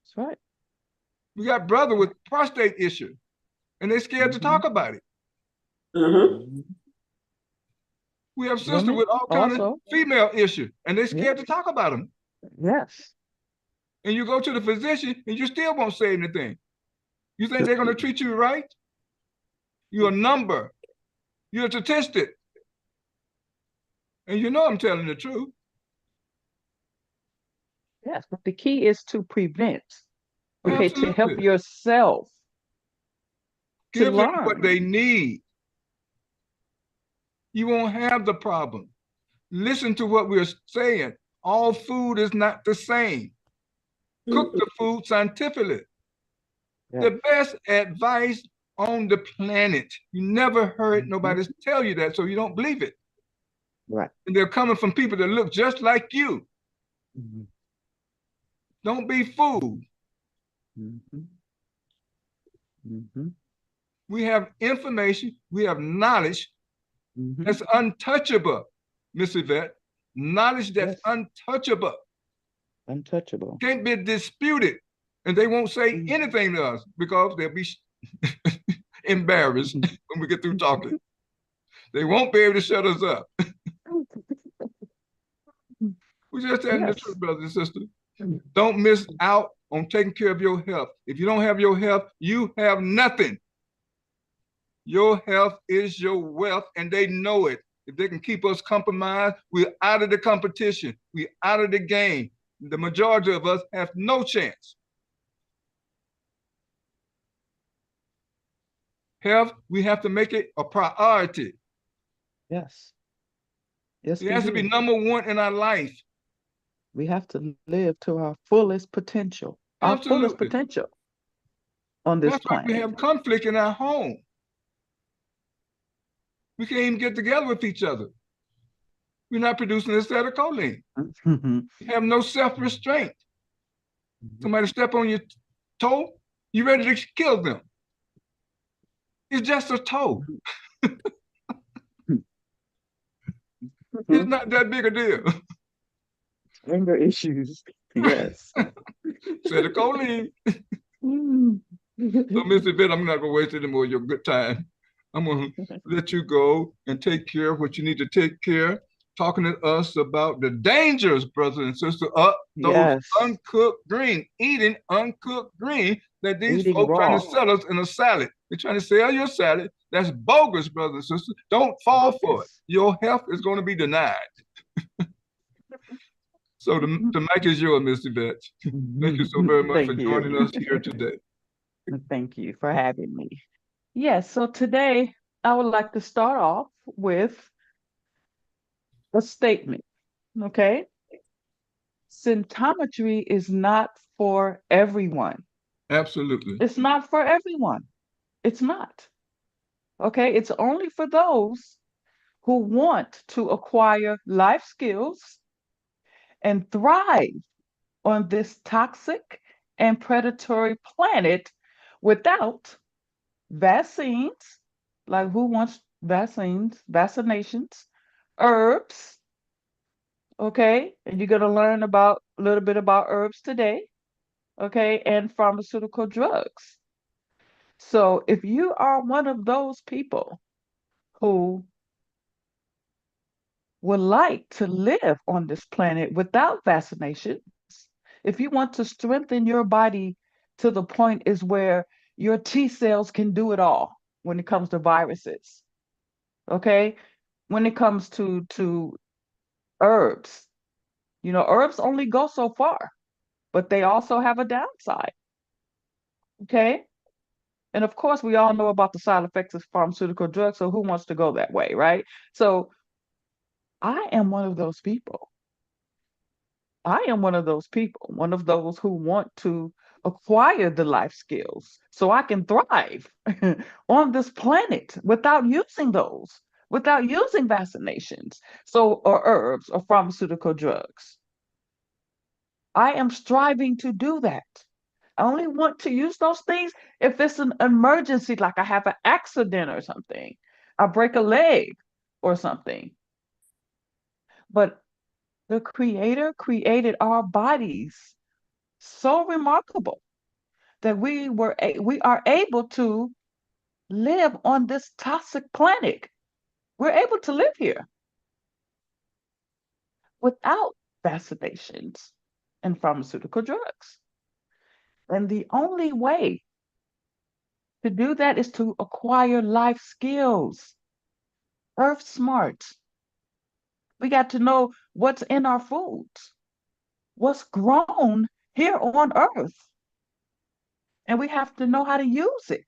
Speaker 6: That's right.
Speaker 1: We got brother with prostate issue, and they're scared to talk about it. We have sister with all kinds of female issue, and they're scared to talk about them.
Speaker 6: Yes.
Speaker 1: And you go to the physician, and you still won't say anything. You think they're going to treat you right? You're a number. You're a statistic. And you know I'm telling the truth.
Speaker 6: Yes, but the key is to prevent. Okay,
Speaker 1: Absolutely.
Speaker 6: to help yourself.
Speaker 1: Give them what they need. You won't have the problem. Listen to what we're saying. All food is not the same. Cook the food scientifically. The best advice on the planet. You never heard nobody tell you that, so you don't believe it.
Speaker 6: Right.
Speaker 1: And they're coming from people that look just like you. Don't be fooled. We have information, we have knowledge that's untouchable, Miss Yvette. Knowledge that's untouchable.
Speaker 6: Untouchable.
Speaker 1: Can't be disputed. And they won't say anything to us because they'll be embarrassed when we get through talking. They won't be able to shut us up. We're just telling the truth, brothers and sisters. Don't miss out on taking care of your health. If you don't have your health, you have nothing. Your health is your wealth, and they know it. If they can keep us compromised, we're out of the competition. We're out of the game. The majority of us have no chance. Health, we have to make it a priority.
Speaker 6: Yes.
Speaker 1: It has to be number 1 in our life.
Speaker 6: We have to live to our fullest potential. Our fullest potential on this planet.
Speaker 1: That's why we have conflict in our home. We can't even get together with each other. We're not producing acetylcholine. We have no self-restraint. Somebody step on your toe, you're ready to kill them. It's just a toe. It's not that big a deal.
Speaker 6: Anger issues. Yes.
Speaker 1: Acetylcholine. So, Mr. Bett, I'm not going to waste any more of your good time. I'm going to let you go and take care of what you need to take care, talking to us about the dangers, brothers and sisters, of those uncooked green, eating uncooked green that these folks trying to sell us in a salad. They're trying to sell your salad. That's bogus, brothers and sisters. Don't fall for it. Your health is going to be denied. So the mic is yours, Mr. Bett. Thank you so very much for joining us here today.
Speaker 6: Thank you for having me. Yes, so today I would like to start off with a statement, okay? Symptometry is not for everyone.
Speaker 1: Absolutely.
Speaker 6: It's not for everyone. It's not. Okay, it's only for those who want to acquire life skills and thrive on this toxic and predatory planet without vaccines, like who wants vaccines, vaccinations, herbs, okay? And you're going to learn about a little bit about herbs today, okay? And pharmaceutical drugs. So if you are one of those people who would like to live on this planet without vaccinations, if you want to strengthen your body to the point is where your T cells can do it all when it comes to viruses, okay? When it comes to herbs, herbs only go so far, but they also have a downside, okay? And of course, we all know about the side effects of pharmaceutical drugs, so who wants to go that way, right? So I am one of those people. I am one of those people, one of those who want to acquire the life skills so I can thrive on this planet without using those, without using vaccinations, or herbs or pharmaceutical drugs. I am striving to do that. I only want to use those things if it's an emergency, like I have an accident or something, I break a leg or something. But the Creator created our bodies so remarkable that we are able to live on this toxic planet. We're able to live here without vaccinations and pharmaceutical drugs. And the only way to do that is to acquire life skills. Earth smart. We got to know what's in our foods, what's grown here on Earth. And we have to know how to use it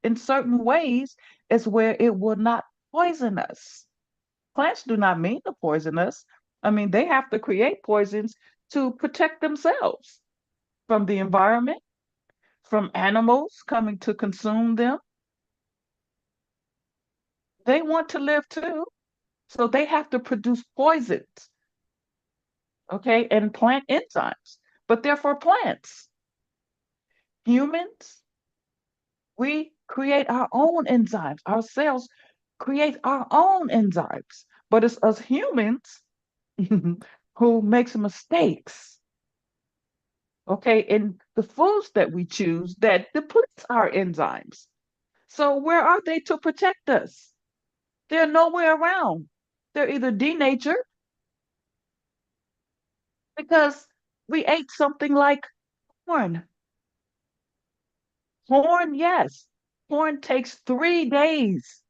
Speaker 6: in certain ways is where it will not poison us. Plants do not mean to poison us. I mean, they have to create poisons to protect themselves from the environment, from animals coming to consume them. They want to live too, so they have to produce poisons, okay, and plant enzymes, but they're for plants. Humans, we create our own enzymes. Our cells create our own enzymes, but it's us humans who makes mistakes, okay, in the foods that we choose that depletes our enzymes. So where are they to protect us? They're nowhere around. They're either denatured because we ate something like corn. Corn, yes. Corn takes 3 days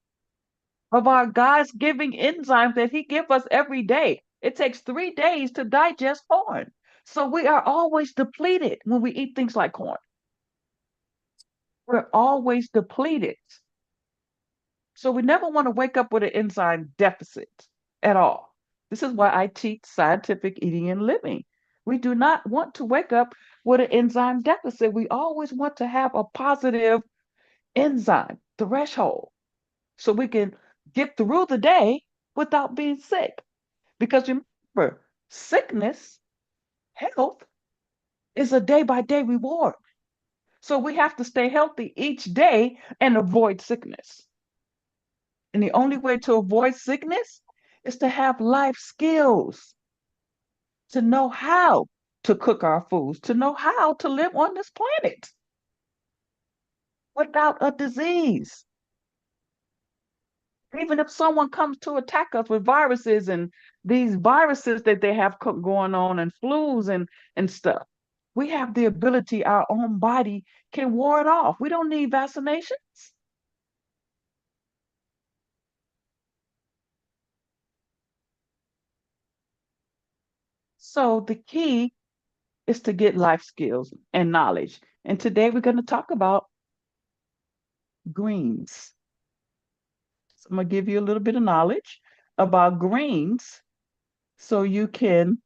Speaker 6: of our God's giving enzymes that He gives us every day. It takes 3 days to digest corn. So we are always depleted when we eat things like corn. We're always depleted. So we never want to wake up with an enzyme deficit at all. This is why I teach scientific eating and living. We do not want to wake up with an enzyme deficit. We always want to have a positive enzyme threshold so we can get through the day without being sick. Because remember, sickness, health is a day by day reward. So we have to stay healthy each day and avoid sickness. And the only way to avoid sickness is to have life skills, to know how to cook our foods, to know how to live on this planet without a disease. Even if someone comes to attack us with viruses and these viruses that they have going on and flus and stuff, we have the ability, our own body can ward off. We don't need vaccinations. So the key is to get life skills and knowledge. And today we're going to talk about greens. So I'm going to give you a little bit of knowledge about greens so you can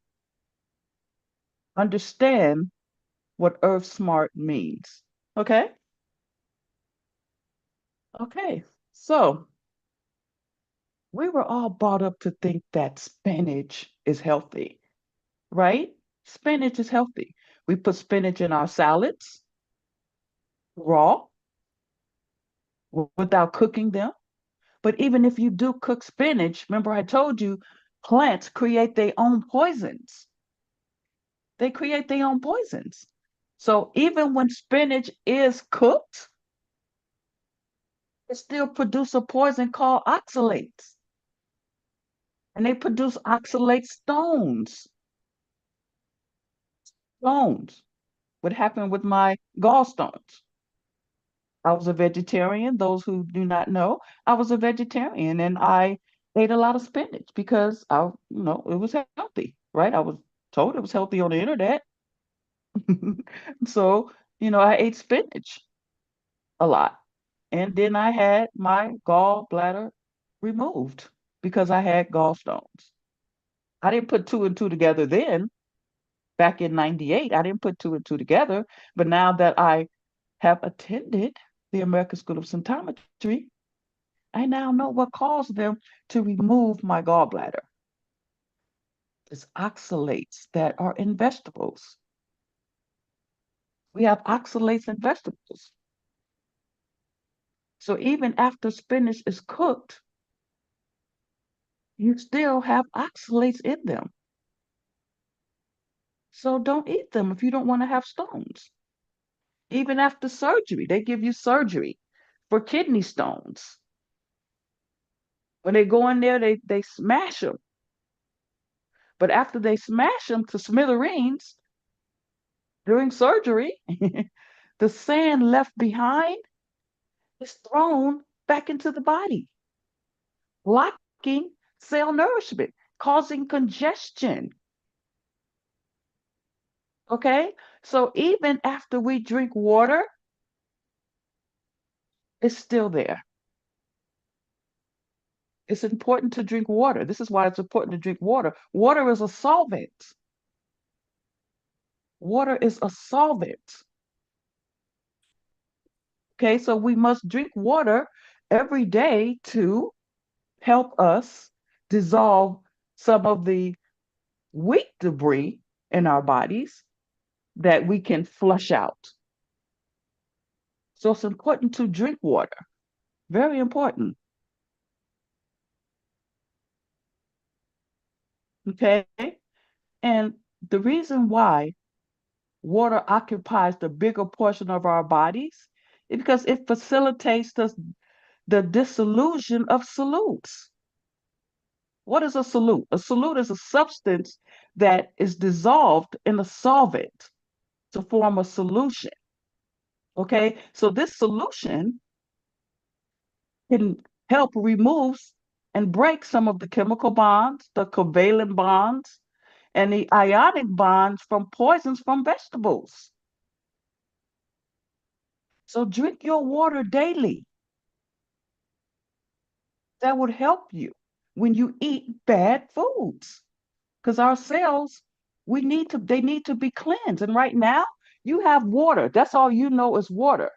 Speaker 6: understand what Earth Smart means. Okay? Okay. So we were all brought up to think that spinach is healthy, right? Spinach is healthy. We put spinach in our salads raw without cooking them. But even if you do cook spinach, remember I told you plants create their own poisons. They create their own poisons. So even when spinach is cooked, it still produces a poison called oxalates. And they produce oxalate stones. Stones. What happened with my gallstones? I was a vegetarian. Those who do not know, I was a vegetarian and I ate a lot of spinach because it was healthy, right? I was told it was healthy on the internet. So, I ate spinach a lot. And then I had my gallbladder removed because I had gallstones. I didn't put two and two together then. Back in 98, I didn't put two and two together. But now that I have attended the American School of Symptometry, I now know what caused them to remove my gallbladder. It's oxalates that are in vegetables. We have oxalates in vegetables. So even after spinach is cooked, you still have oxalates in them. So don't eat them if you don't want to have stones. Even after surgery, they give you surgery for kidney stones. When they go in there, they smash them. But after they smash them to smithereens during surgery, the sand left behind is thrown back into the body, blocking cell nourishment, causing congestion. Okay? So even after we drink water, it's still there. It's important to drink water. This is why it's important to drink water. Water is a solvent. Water is a solvent. Okay, so we must drink water every day to help us dissolve some of the weak debris in our bodies that we can flush out. So it's important to drink water. Very important. Okay, and the reason why water occupies the bigger portion of our bodies is because it facilitates the dissolution of solutes. What is a solute? A solute is a substance that is dissolved in a solvent to form a solution. Okay, so this solution can help remove and break some of the chemical bonds, the covalent bonds, and the ionic bonds from poisons from vegetables. So drink your water daily. That would help you when you eat bad foods. Because our cells, they need to be cleansed. And right now, you have water. That's all you know is water.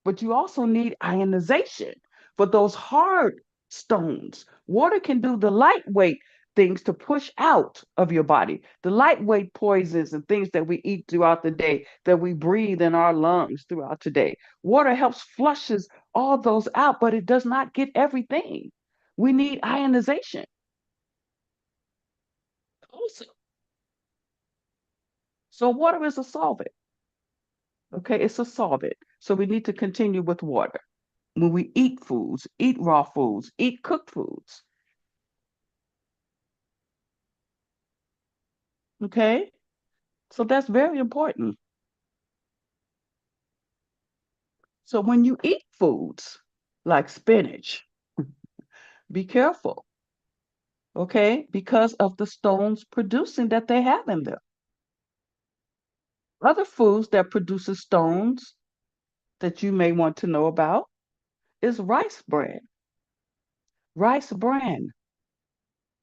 Speaker 6: But you also need ionization for those hard stones. Water can do the lightweight things to push out of your body, the lightweight poisons and things that we eat throughout the day, that we breathe in our lungs throughout the day. Water helps flushes all those out, but it does not get everything. We need ionization. Also, so water is a solvent. Okay, it's a solvent. So we need to continue with water. When we eat foods, eat raw foods, eat cooked foods. Okay? So that's very important. So when you eat foods like spinach, be careful. Okay? Because of the stones producing that they have in them. Other foods that produces stones that you may want to know about is rice bran,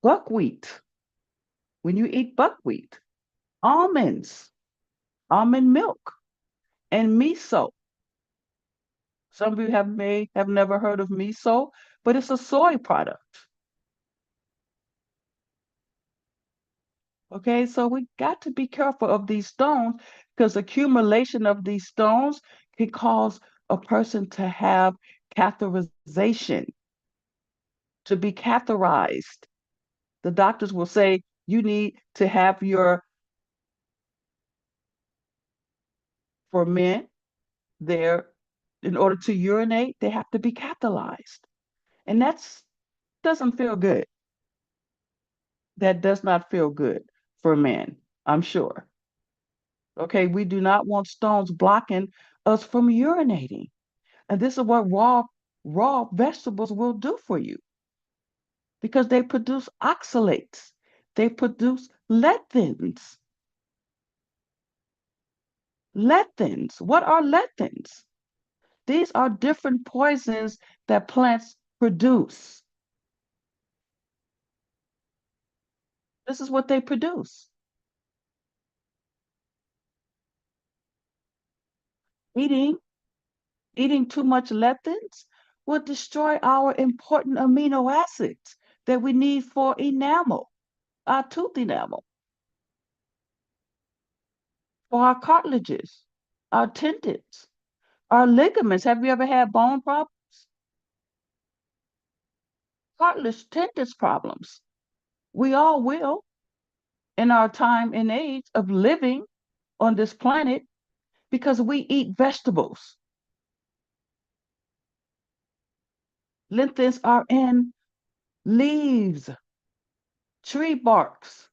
Speaker 6: buckwheat. When you eat buckwheat, almonds, almond milk, and miso. Some of you may have never heard of miso, but it's a soy product. Okay, so we got to be careful of these stones because accumulation of these stones can cause a person to have catheterization. to be catheterized. The doctors will say you need to have for men, they're, in order to urinate, they have to be catheterized. And that's doesn't feel good. That does not feel good for men, I'm sure. Okay, we do not want stones blocking us from urinating. And this is what raw vegetables will do for you because they produce oxalates. They produce lectins. Lectins. What are lectins? These are different poisons that plants produce. This is what they produce. Eating too much lectins will destroy our important amino acids that we need for enamel, our tooth enamel, for our cartilages, our tendons, our ligaments. Have you ever had bone problems? Cartilage, tendons problems. We all will in our time and age of living on this planet because we eat vegetables. Lectins are in leaves, tree barks,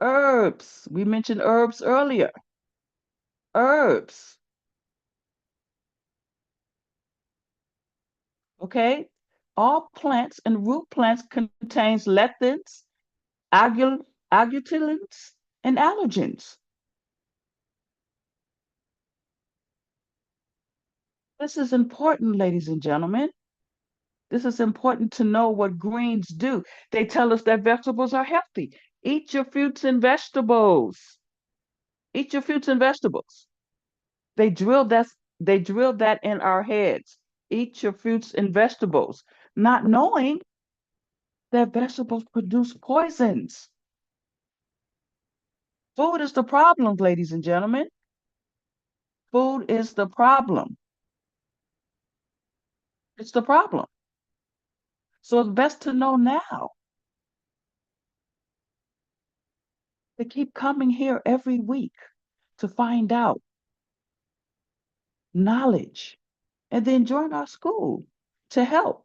Speaker 6: herbs. We mentioned herbs earlier. Herbs. Okay? All plants and root plants contains lectins, agglutins, and allergens. This is important, ladies and gentlemen. This is important to know what greens do. They tell us that vegetables are healthy. Eat your fruits and vegetables. Eat your fruits and vegetables. They drilled that in our heads. Eat your fruits and vegetables, not knowing that vegetables produce poisons. Food is the problem, ladies and gentlemen. Food is the problem. It's the problem. So it's best to know now. To keep coming here every week to find out knowledge and then join our school to help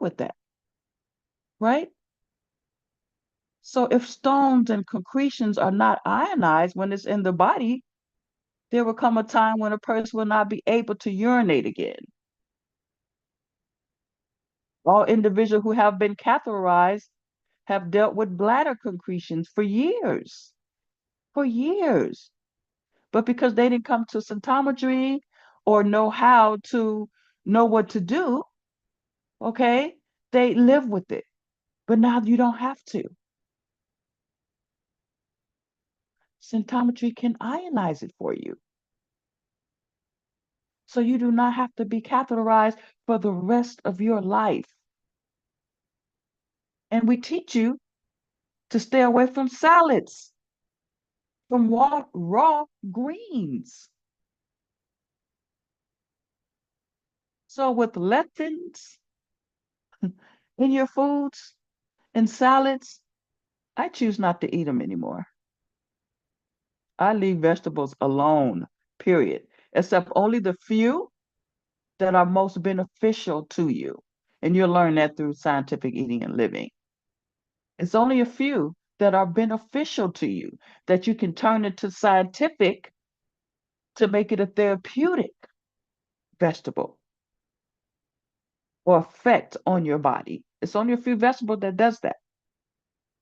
Speaker 6: with that, right? So if stones and concretions are not ionized when it's in the body, there will come a time when a person will not be able to urinate again. All individuals who have been catheterized have dealt with bladder concretions for years, But because they didn't come to symptometry or know what to do, okay, they live with it. But now you don't have to. Symptometry can ionize it for you. So you do not have to be catheterized for the rest of your life. And we teach you to stay away from salads, from raw greens. So with lectins in your foods and salads, I choose not to eat them anymore. I leave vegetables alone, period, except only the few that are most beneficial to you. And you'll learn that through scientific eating and living. It's only a few that are beneficial to you that you can turn into scientific to make it a therapeutic vegetable or effect on your body. It's only a few vegetables that does that.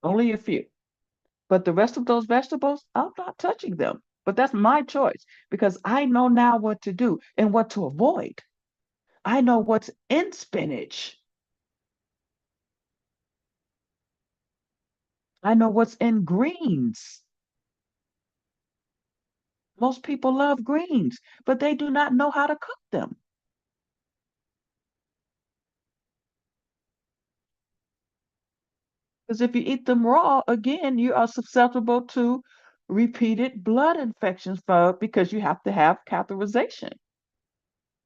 Speaker 6: Only a few. But the rest of those vegetables, I'm not touching them. But that's my choice because I know now what to do and what to avoid. I know what's in spinach. I know what's in greens. Most people love greens, but they do not know how to cook them. Because if you eat them raw, again, you are susceptible to repeated blood infections because you have to have catheterization.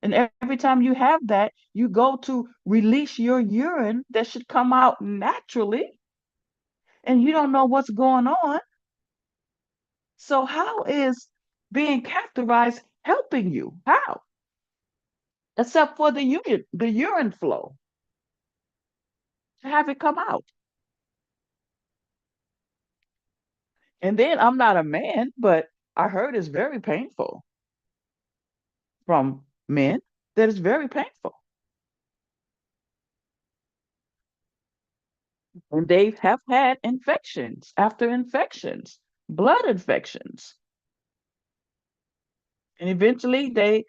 Speaker 6: And every time you have that, you go to release your urine that should come out naturally, and you don't know what's going on. So, how is being catheterized helping you? How? Except for the urine flow to have it come out. And then I'm not a man, but I heard it's very painful from men that it's very painful. And they have had infections after infections, blood infections. And eventually they,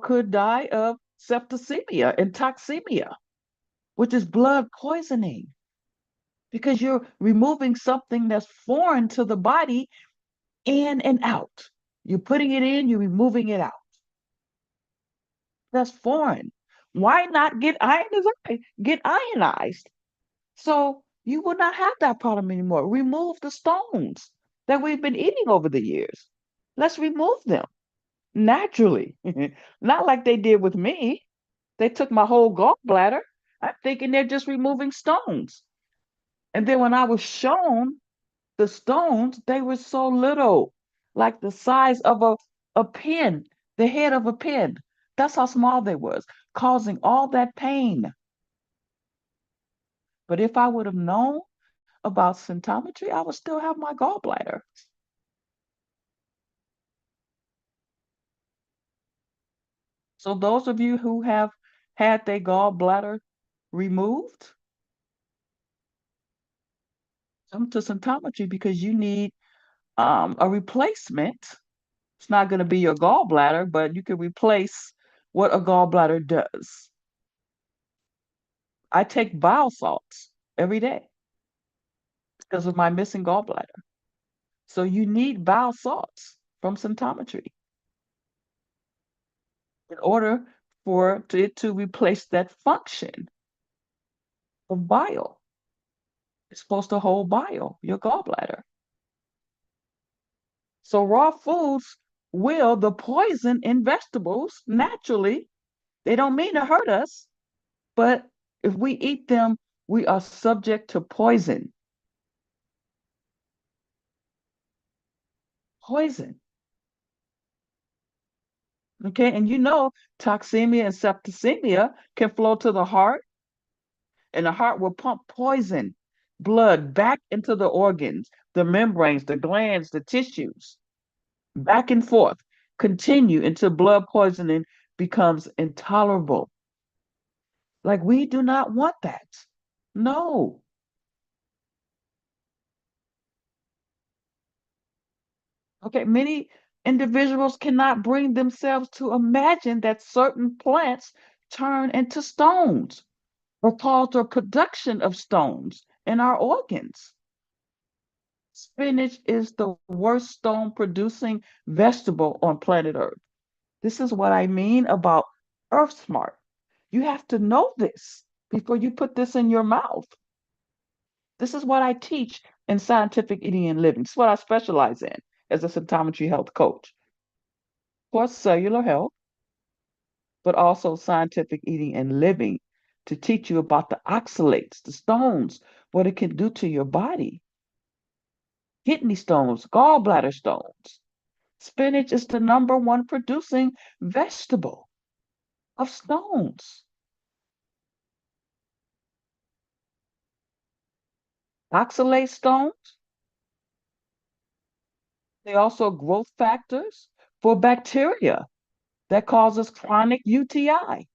Speaker 6: could die of septicemia and toxemia, which is blood poisoning because you're removing something that's foreign to the body in and out. You're putting it in, you're removing it out. That's foreign. Why not get ionized? So you will not have that problem anymore. Remove the stones that we've been eating over the years. Let's remove them naturally, not like they did with me. They took my whole gallbladder. I'm thinking they're just removing stones. And then when I was shown the stones, they were so little, like the size of a pin, the head of a pin. That's how small they was, causing all that pain. But if I would have known about symptometry, I would still have my gallbladder. So those of you who have had their gallbladder removed, come to symptometry because you need a replacement. It's not going to be your gallbladder, but you can replace what a gallbladder does. I take bile salts every day because of my missing gallbladder. So you need bile salts from symptometry in order for it to replace that function of bile. It's supposed to hold bile, your gallbladder. So raw foods will, the poison in vegetables, naturally, they don't mean to hurt us, but if we eat them, we are subject to poison. Poison. Okay, and toxemia and septicemia can flow to the heart, and the heart will pump poison blood back into the organs, the membranes, the glands, the tissues, back and forth, continue until blood poisoning becomes intolerable. Like, we do not want that. No. Okay, many individuals cannot bring themselves to imagine that certain plants turn into stones or cause the production of stones in our organs. Spinach is the worst stone producing vegetable on planet Earth. This is what I mean about Earth Smart. You have to know this before you put this in your mouth. This is what I teach in scientific eating and living. This is what I specialize in as a symptometry health coach. Of course, cellular health, but also scientific eating and living to teach you about the oxalates, the stones, what it can do to your body. Kidney stones, gallbladder stones. Spinach is the number one producing vegetable of stones. Oxalate stones, they also growth factors for bacteria that causes chronic UTI.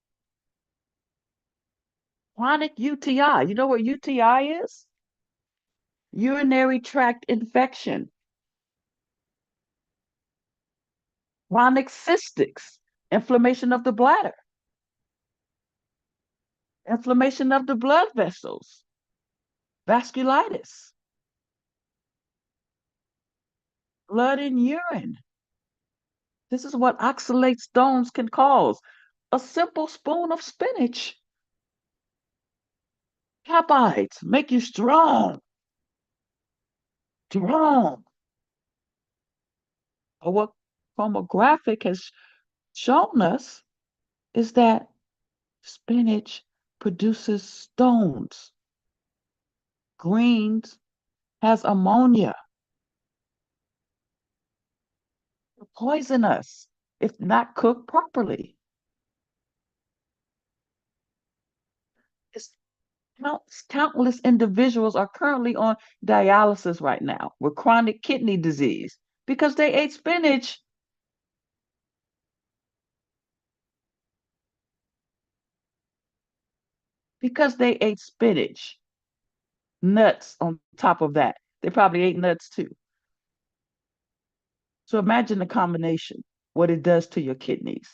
Speaker 6: Chronic UTI. You know what UTI is? Urinary tract infection. Chronic cystics, inflammation of the bladder, inflammation of the blood vessels, vasculitis, blood in urine. This is what oxalate stones can cause. A simple spoon of spinach. Carbohydrates make you strong. Strong. Or what chromographic has shown us is that spinach produces stones. Greens has ammonia. Poison us if not cooked properly. It's countless individuals are currently on dialysis right now with chronic kidney disease because they ate spinach. Because they ate spinach. Nuts on top of that. They probably ate nuts too. So imagine the combination, what it does to your kidneys.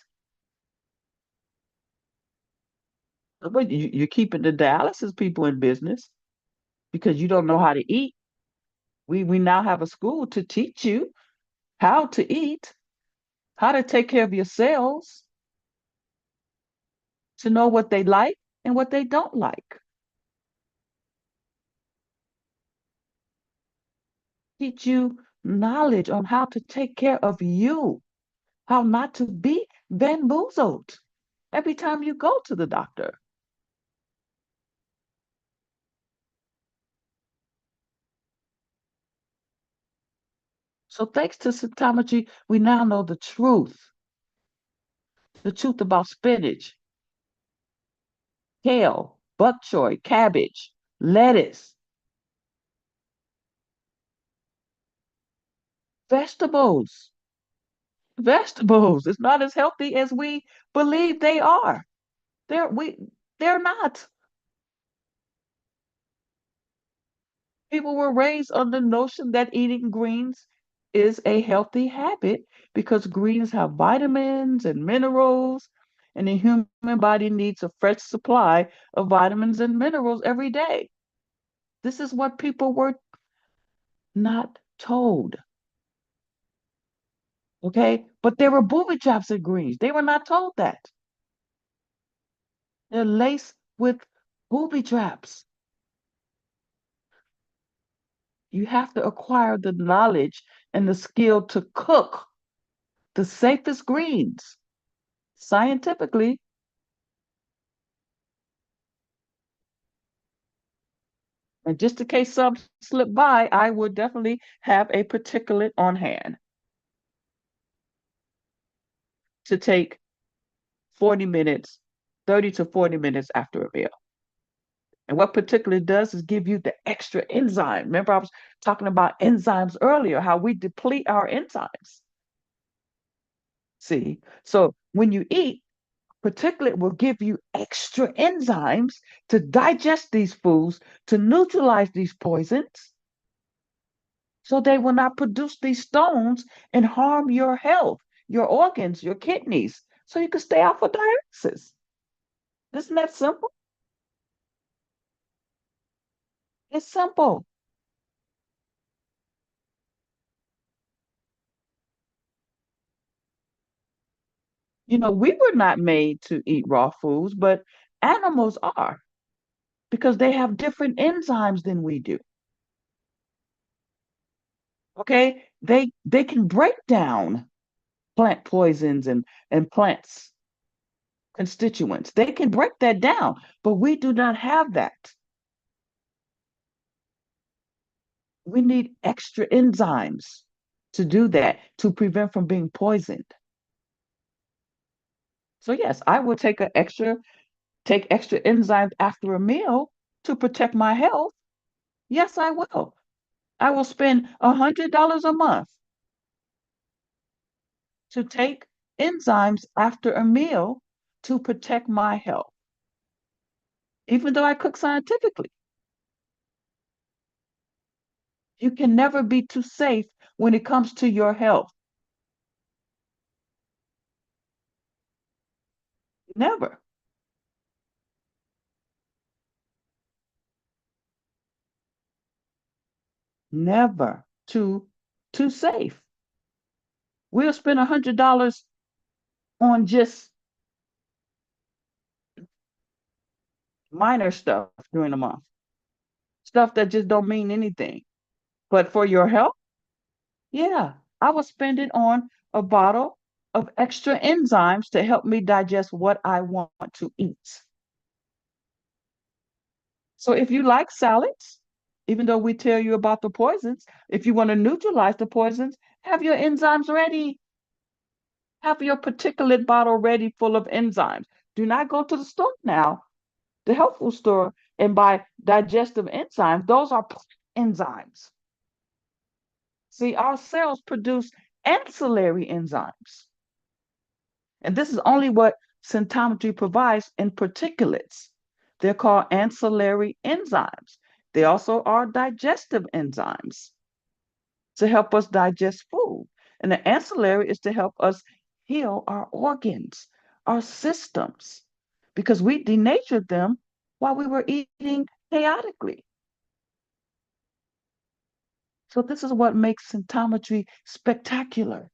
Speaker 6: But you're keeping the dialysis people in business because you don't know how to eat. We now have a school to teach you how to eat, how to take care of your cells, to know what they like and what they don't like. Teach you knowledge on how to take care of you, how not to be bamboozled every time you go to the doctor. So thanks to symptometry, we now know the truth about spinach, kale, bok choy, cabbage, lettuce, vegetables. Vegetables. It's not as healthy as we believe they are. They're not. People were raised on the notion that eating greens is a healthy habit because greens have vitamins and minerals, and the human body needs a fresh supply of vitamins and minerals every day. This is what people were not told. Okay? But there were booby traps in greens. They were not told that. They're laced with booby traps. You have to acquire the knowledge and the skill to cook the safest greens scientifically. And just in case some slip by, I would definitely have a particulate on hand to take 40 minutes, 30 to 40 minutes after a meal. And what particulate does is give you the extra enzyme. Remember, I was talking about enzymes earlier, how we deplete our enzymes. See, so when you eat, particulate will give you extra enzymes to digest these foods, to neutralize these poisons, so they will not produce these stones and harm your health, your organs, your kidneys, so you can stay off of dialysis. Isn't that simple? It's simple. You know, we were not made to eat raw foods, but animals are because they have different enzymes than we do. Okay? They can break down plant poisons and plants constituents. They can break that down, but we do not have that. We need extra enzymes to do that to prevent from being poisoned. So yes, I will take extra enzymes after a meal to protect my health. Yes, I will. I will spend $100 a month to take enzymes after a meal to protect my health, even though I cook scientifically. You can never be too safe when it comes to your health. Never, never too safe. We'll spend $100 on just minor stuff during the month, stuff that just don't mean anything. But for your health, yeah, I will spend it on a bottle of extra enzymes to help me digest what I want to eat. So if you like salads, even though we tell you about the poisons, if you want to neutralize the poisons, have your enzymes ready. Have your particulate bottle ready full of enzymes. Do not go to the store now, the health food store, and buy digestive enzymes. Those are enzymes. See, our cells produce ancillary enzymes. And this is only what symptometry provides in particulates. They're called ancillary enzymes. They also are digestive enzymes to help us digest food. And the ancillary is to help us heal our organs, our systems, because we denatured them while we were eating chaotically. So, this is what makes symptometry spectacular.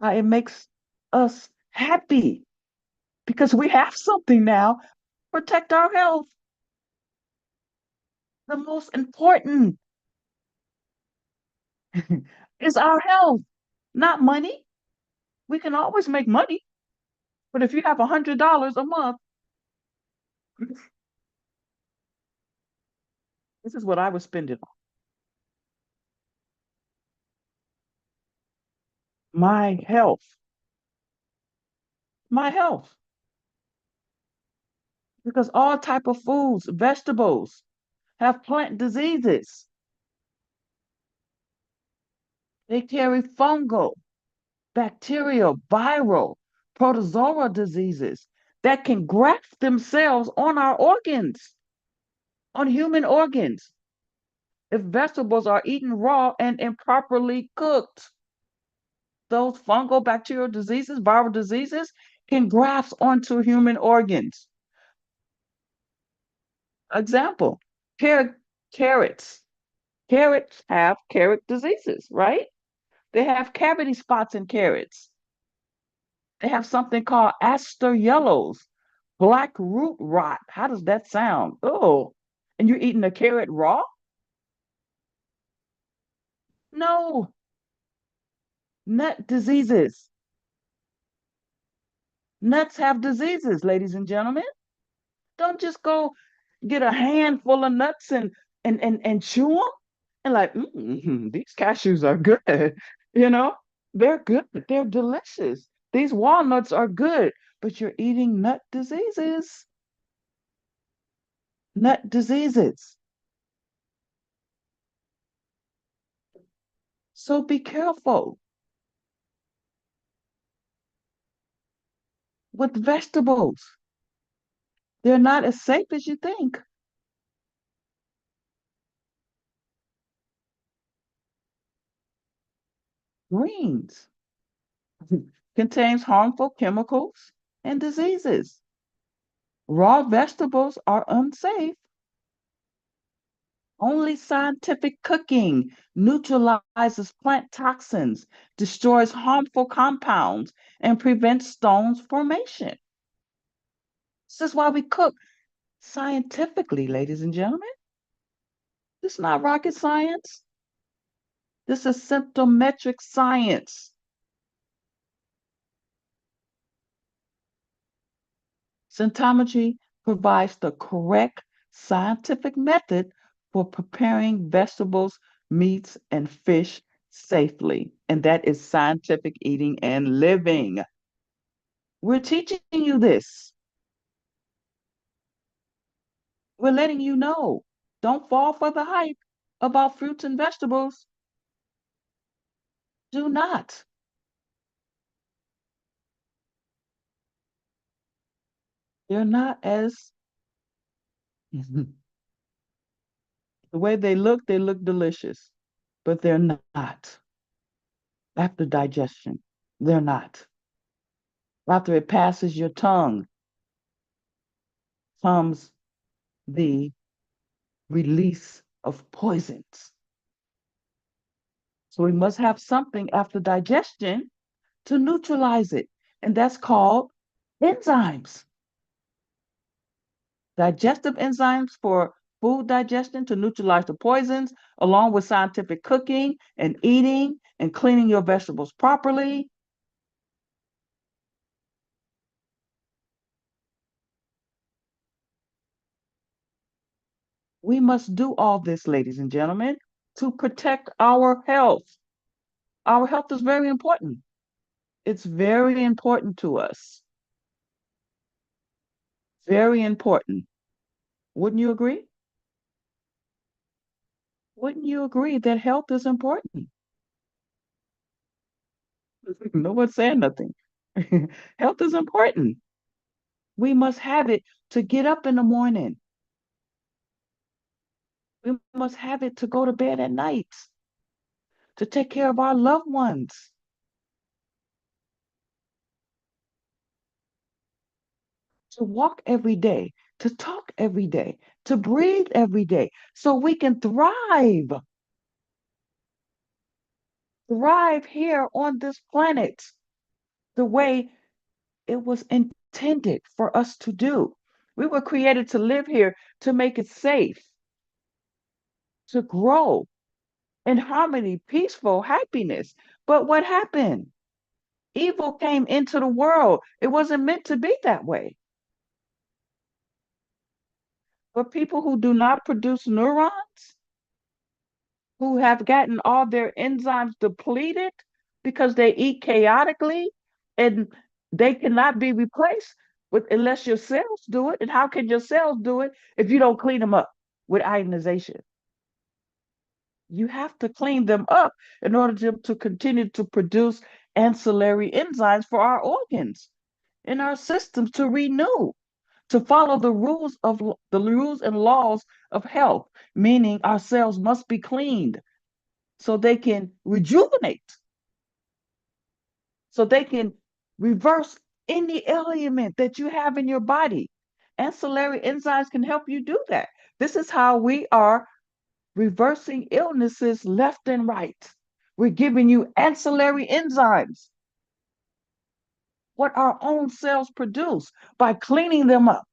Speaker 6: It makes us happy because we have something now. Protect our health. The most important is our health, not money. We can always make money, but if you have $100 a month, this is what I would spend it on. My health, my health. Because all type of foods, vegetables, have plant diseases. They carry fungal, bacterial, viral, protozoa diseases that can graft themselves on our organs, on human organs, if vegetables are eaten raw and improperly cooked. Those fungal, bacterial diseases, viral diseases can graft onto human organs. Example, carrots. Carrots have carrot diseases, right? They have cavity spots in carrots. They have something called aster yellows, black root rot. How does that sound? Oh, and you're eating a carrot raw? No. Nut diseases. Nuts have diseases, ladies and gentlemen. Don't just go get a handful of nuts and chew them and like, these cashews are good. You know, they're good. They're delicious. These walnuts are good, but you're eating nut diseases. Nut diseases. So be careful with vegetables. They're not as safe as you think. Greens contains harmful chemicals and diseases. Raw vegetables are unsafe. Only scientific cooking neutralizes plant toxins, destroys harmful compounds, and prevents stones formation. This is why we cook scientifically, ladies and gentlemen. This is not rocket science. This is symptometric science. Symptometry provides the correct scientific method for preparing vegetables, meats, and fish safely. And that is scientific eating and living. We're teaching you this. We're letting you know. Don't fall for the hype about fruits and vegetables. Do not. They're not as the way they look delicious, but they're not. After digestion, they're not. After it passes your tongue comes the release of poisons. So we must have something after digestion to neutralize it, and that's called enzymes. Digestive enzymes for food digestion to neutralize the poisons, along with scientific cooking and eating and cleaning your vegetables properly. We must do all this, ladies and gentlemen, to protect our health. Our health is very important. It's very important to us. Very important. Wouldn't you agree? Wouldn't you agree that health is important? No one's saying nothing. Health is important. We must have it to get up in the morning. We must have it to go to bed at night, to take care of our loved ones, to walk every day, to talk every day, to breathe every day, so we can thrive. Thrive here on this planet the way it was intended for us to do. We were created to live here to make it safe, to grow in harmony, peaceful, happiness. But what happened? Evil came into the world. It wasn't meant to be that way. But people who do not produce neurons, who have gotten all their enzymes depleted because they eat chaotically and they cannot be replaced unless your cells do it. And how can your cells do it if you don't clean them up with ionization? You have to clean them up in order to continue to produce ancillary enzymes for our organs in our systems to renew, to follow the rules and laws of health, meaning our cells must be cleaned so they can rejuvenate, so they can reverse any ailment that you have in your body. Ancillary enzymes can help you do that. This is how we are reversing illnesses left and right. We're giving you ancillary enzymes, what our own cells produce by cleaning them up.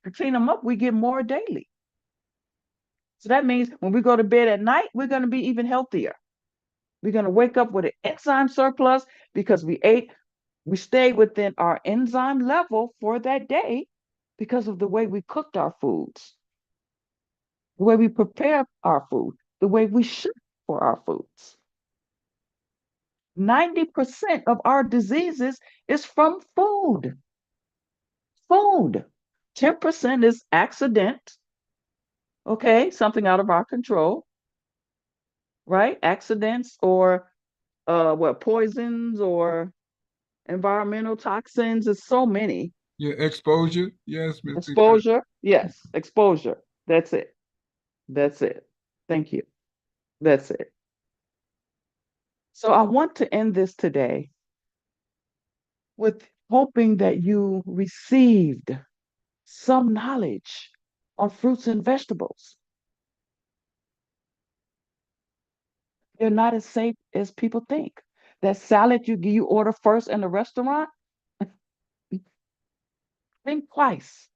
Speaker 6: To clean them up, we get more daily. So that means when we go to bed at night, we're going to be even healthier. We're going to wake up with an enzyme surplus because we stayed within our enzyme level for that day because of the way we cooked our foods, the way we prepare our food, the way we shop for our foods. 90% of our diseases is from food. Food. 10% is accident, okay, something out of our control, right? Accidents or poisons or environmental toxins. There's so many.
Speaker 1: Yeah, exposure. Yes, Ms.
Speaker 6: Exposure. Yes, exposure. That's it. That's it. Thank you. That's it. So I want to end this today with hoping that you received some knowledge on fruits and vegetables. They're not as safe as people think. That salad you order first in the restaurant, think twice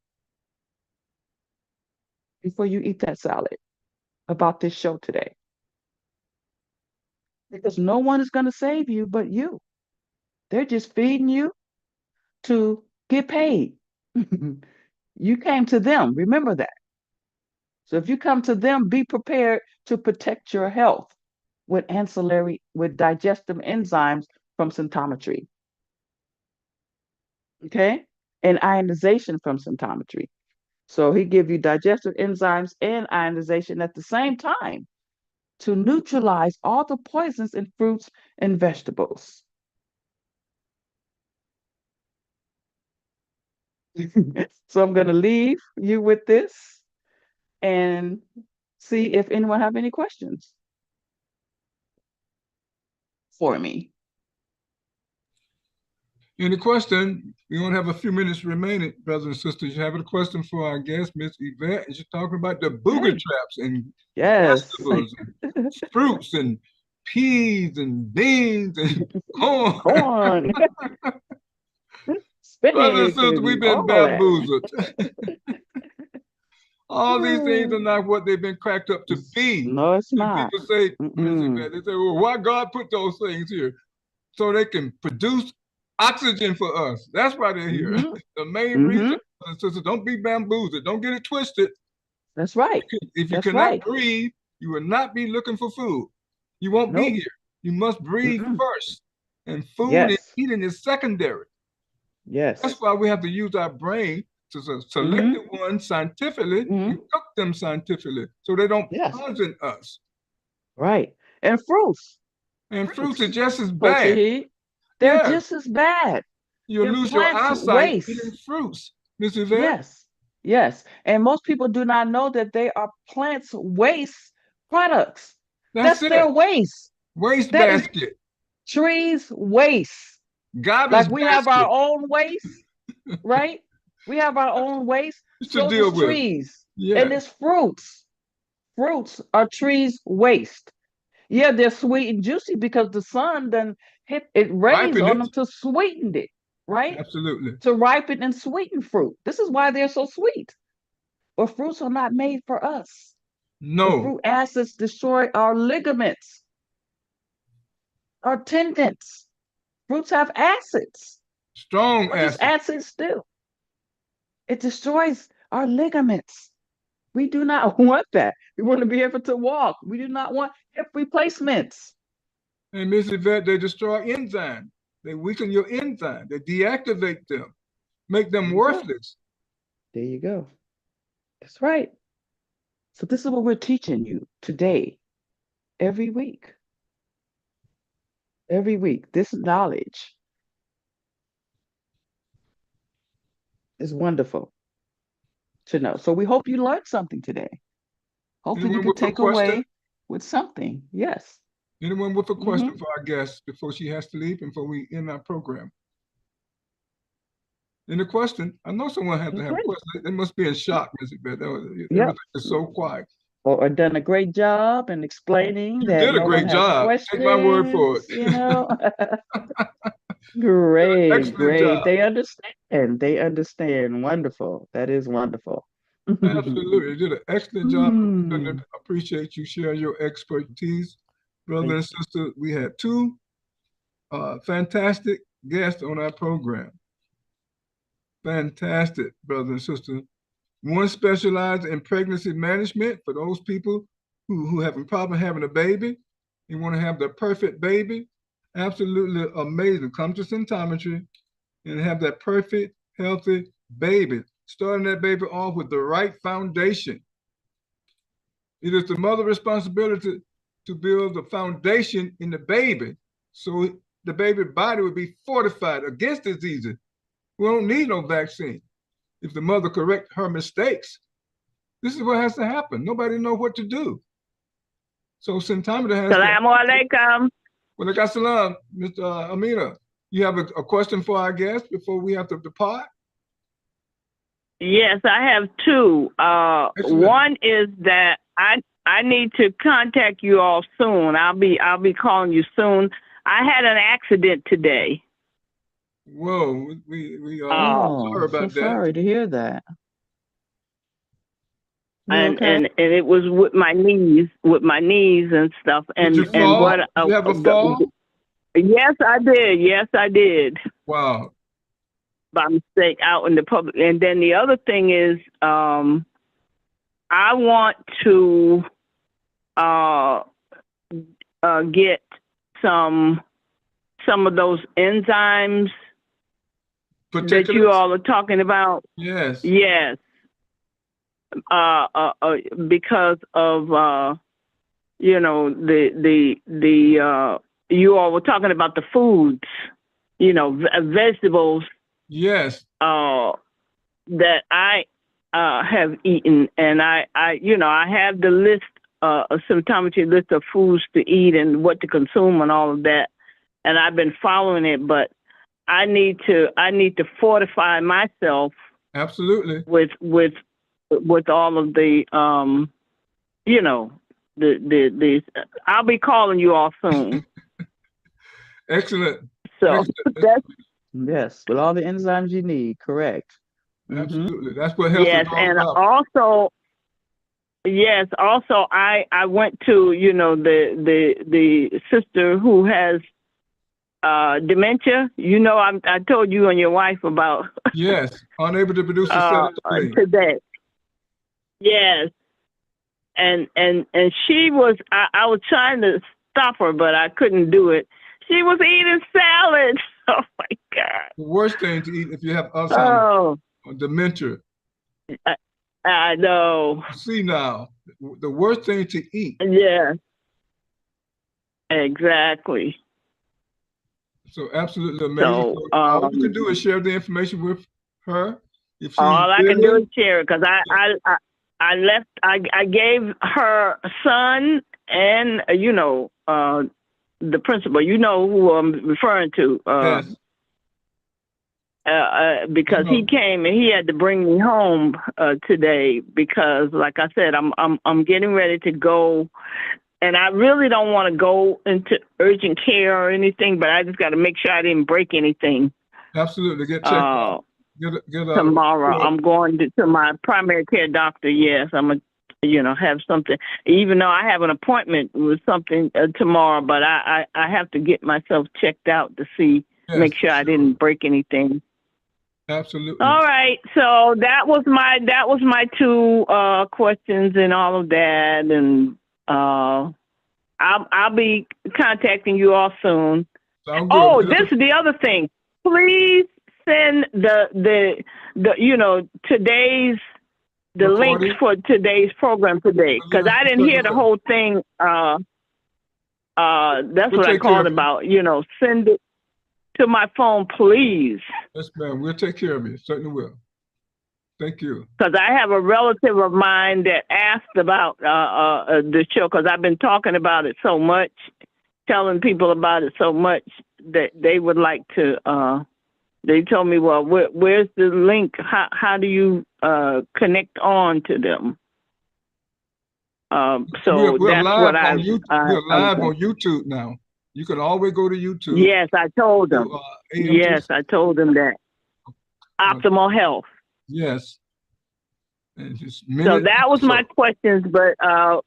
Speaker 6: before you eat that salad about this show today. Because no one is going to save you but you. They're just feeding you to get paid. You came to them. Remember that. So if you come to them, be prepared to protect your health with digestive enzymes from symptometry. Okay? And ionization from symptometry. So he give you digestive enzymes and ionization at the same time to neutralize all the poisons in fruits and vegetables. So I'm going to leave you with this and see if anyone have any questions for me.
Speaker 1: Any question? We only have a few minutes remaining, brothers and sisters. You have a question for our guest, Miss Yvette? And she's talking about the booger traps and vegetables and fruits and peas and beans and corn.
Speaker 6: Corn.
Speaker 1: Brothers and sisters, we've been bamboozled. All these things are not what they've been cracked up to be.
Speaker 6: No, it's
Speaker 1: And
Speaker 6: not.
Speaker 1: people say, they say, well, why God put those things here? So they can produce oxygen for us. That's why they're here. The main reason, sisters, don't be bamboozled. Don't get it twisted.
Speaker 6: That's right.
Speaker 1: If you
Speaker 6: That's
Speaker 1: cannot
Speaker 6: right.
Speaker 1: breathe, you will not be looking for food. You won't be here. You must breathe first. And food and eating is secondary.
Speaker 6: Yes.
Speaker 1: That's why we have to use our brain to select the ones scientifically and cook them scientifically so they don't poison us.
Speaker 6: Right. And fruits.
Speaker 1: And fruits are just as
Speaker 6: Coach
Speaker 1: bad.
Speaker 6: Shaheed, they're just as bad.
Speaker 1: You'll
Speaker 6: And
Speaker 1: lose your
Speaker 6: plants
Speaker 1: eyesight
Speaker 6: waste.
Speaker 1: eating fruits, Miss Yvette.
Speaker 6: Yes. Yes. And most people do not know that they are plants waste products. That's their waste.
Speaker 1: Waste basket.
Speaker 6: Trees waste.
Speaker 1: Garbage
Speaker 6: like we
Speaker 1: basket.
Speaker 6: have our own waste, right? We have our own waste. So does trees. And it's fruits. Fruits are trees waste. Yeah, they're sweet and juicy because the sun then it rains on them to sweeten it, right?
Speaker 1: Absolutely.
Speaker 6: To ripen and sweeten fruit. This is why they're so sweet. But fruits are not made for us.
Speaker 1: No.
Speaker 6: The fruit acids destroy our ligaments, our tendons. Fruits have acids.
Speaker 1: Strong
Speaker 6: what acids. What does acids do? It destroys our ligaments. We do not want that. We want to be able to walk. We do not want hip replacements.
Speaker 1: And Miss Yvette, they destroy enzymes. They weaken your enzyme. They deactivate them, make them worthless.
Speaker 6: There you go. That's right. So this is what we're teaching you today, every week. Every week, this knowledge is wonderful to know. So we hope you learned something today. Hopefully you can take away with something. Yes.
Speaker 1: Anyone with a question for our guest before she has to leave and before we end our program? Any question? I know someone had to have a question. They must be in shock, Ms. Yvette. Everything is so quiet.
Speaker 6: Or done a great job in explaining
Speaker 1: you
Speaker 6: that
Speaker 1: did a
Speaker 6: no
Speaker 1: great
Speaker 6: one
Speaker 1: job.
Speaker 6: Has
Speaker 1: Take my word for it.
Speaker 6: You know. Great.
Speaker 1: Job.
Speaker 6: They understand. They understand. Wonderful. That is wonderful.
Speaker 1: Absolutely. You did an excellent job. I appreciate you sharing your expertise. Brother and sister, we had two fantastic guests on our program. Fantastic, brother and sister. One specialized in pregnancy management for those people who have a problem having a baby. You want to have the perfect baby. Absolutely amazing. Come to Symptometry and have that perfect, healthy baby. Starting that baby off with the right foundation. It is the mother's responsibility to build the foundation in the baby so the baby body would be fortified against diseases. We don't need no vaccine if the mother corrects her mistakes. This is what has to happen. Nobody knows what to do. So Symptometry has
Speaker 7: Assalamu alaikum.
Speaker 1: Wa alaikum salam, Mr. Amina. You have a question for our guest before we have to depart?
Speaker 7: Yes, I have two. One is that I need to contact you all soon. I'll be calling you soon. I had an accident today.
Speaker 1: Whoa, we sorry about that.
Speaker 6: Sorry to hear that.
Speaker 7: And it was with my knees and stuff. And
Speaker 1: did you fall? Did you have a fall?
Speaker 7: Yes, I did. Yes, I did.
Speaker 1: Wow.
Speaker 7: By mistake out in the public. And then the other thing is, I want to get some of those enzymes that you all are talking about.
Speaker 1: Yes.
Speaker 7: Yes. Because of you know, the you all were talking about the foods, you know, vegetables.
Speaker 1: Yes.
Speaker 7: That I have eaten, and I you know, I have the list, a Symptometry list of foods to eat and what to consume and all of that, and I've been following it, but I need to fortify myself.
Speaker 1: Absolutely.
Speaker 7: With all of the you know, the I'll be calling you all soon.
Speaker 1: Excellent.
Speaker 7: So
Speaker 1: Excellent.
Speaker 7: that's
Speaker 6: yes, with all the enzymes you need, correct.
Speaker 1: Absolutely. That's what health is all
Speaker 7: and
Speaker 1: about.
Speaker 7: also Yes. Also, I went to, you know, the sister who has dementia. You know, I told you and your wife about
Speaker 1: Yes, unable to produce a set of spleen.
Speaker 7: today. Yes. And she was, I was trying to stop her, but I couldn't do it. She was eating salad. Oh my God.
Speaker 1: The worst thing to eat if you have Alzheimer's
Speaker 7: Oh,
Speaker 1: or dementia.
Speaker 7: I know.
Speaker 1: See now, the worst thing to eat.
Speaker 7: Yeah. Exactly.
Speaker 1: So absolutely amazing.
Speaker 7: So,
Speaker 1: So, all you can do is share the information with her. If she's
Speaker 7: all I can do
Speaker 1: willing,
Speaker 7: is share because I left. I gave her son and you know the principal. You know who I'm referring to.
Speaker 1: yes,
Speaker 7: Because he came and he had to bring me home today because, like I said, I'm getting ready to go, and I really don't want to go into urgent care or anything, but I just got to make sure I didn't break anything.
Speaker 1: absolutely. Get checked out. Get
Speaker 7: Tomorrow, I'm going to my primary care doctor. Yes, I'm gonna, you know, have something. Even though I have an appointment with something tomorrow, but I have to get myself checked out to see, make sure I didn't break anything.
Speaker 1: Absolutely.
Speaker 7: All right. So that was my two questions and all of that, and I'll be contacting you all soon. Oh, this is the other thing. Please send the you know today's the links for today's program today because I didn't hear the whole thing. That's what I called about. You know, send it to my phone, please.
Speaker 1: Yes, ma'am. We'll take care of you. Certainly will. Thank you.
Speaker 7: Because I have a relative of mine that asked about the show because I've been talking about it so much, telling people about it so much that they would like to. They told me, well, where's the link? How do you connect on to them? So
Speaker 1: we're
Speaker 7: that's
Speaker 1: live
Speaker 7: what
Speaker 1: on YouTube. We're live on YouTube now. You can always go to YouTube.
Speaker 7: Yes, I told them. Yes, I told them that. Optimal Health.
Speaker 1: Yes. And just
Speaker 7: so that was my questions, but I'll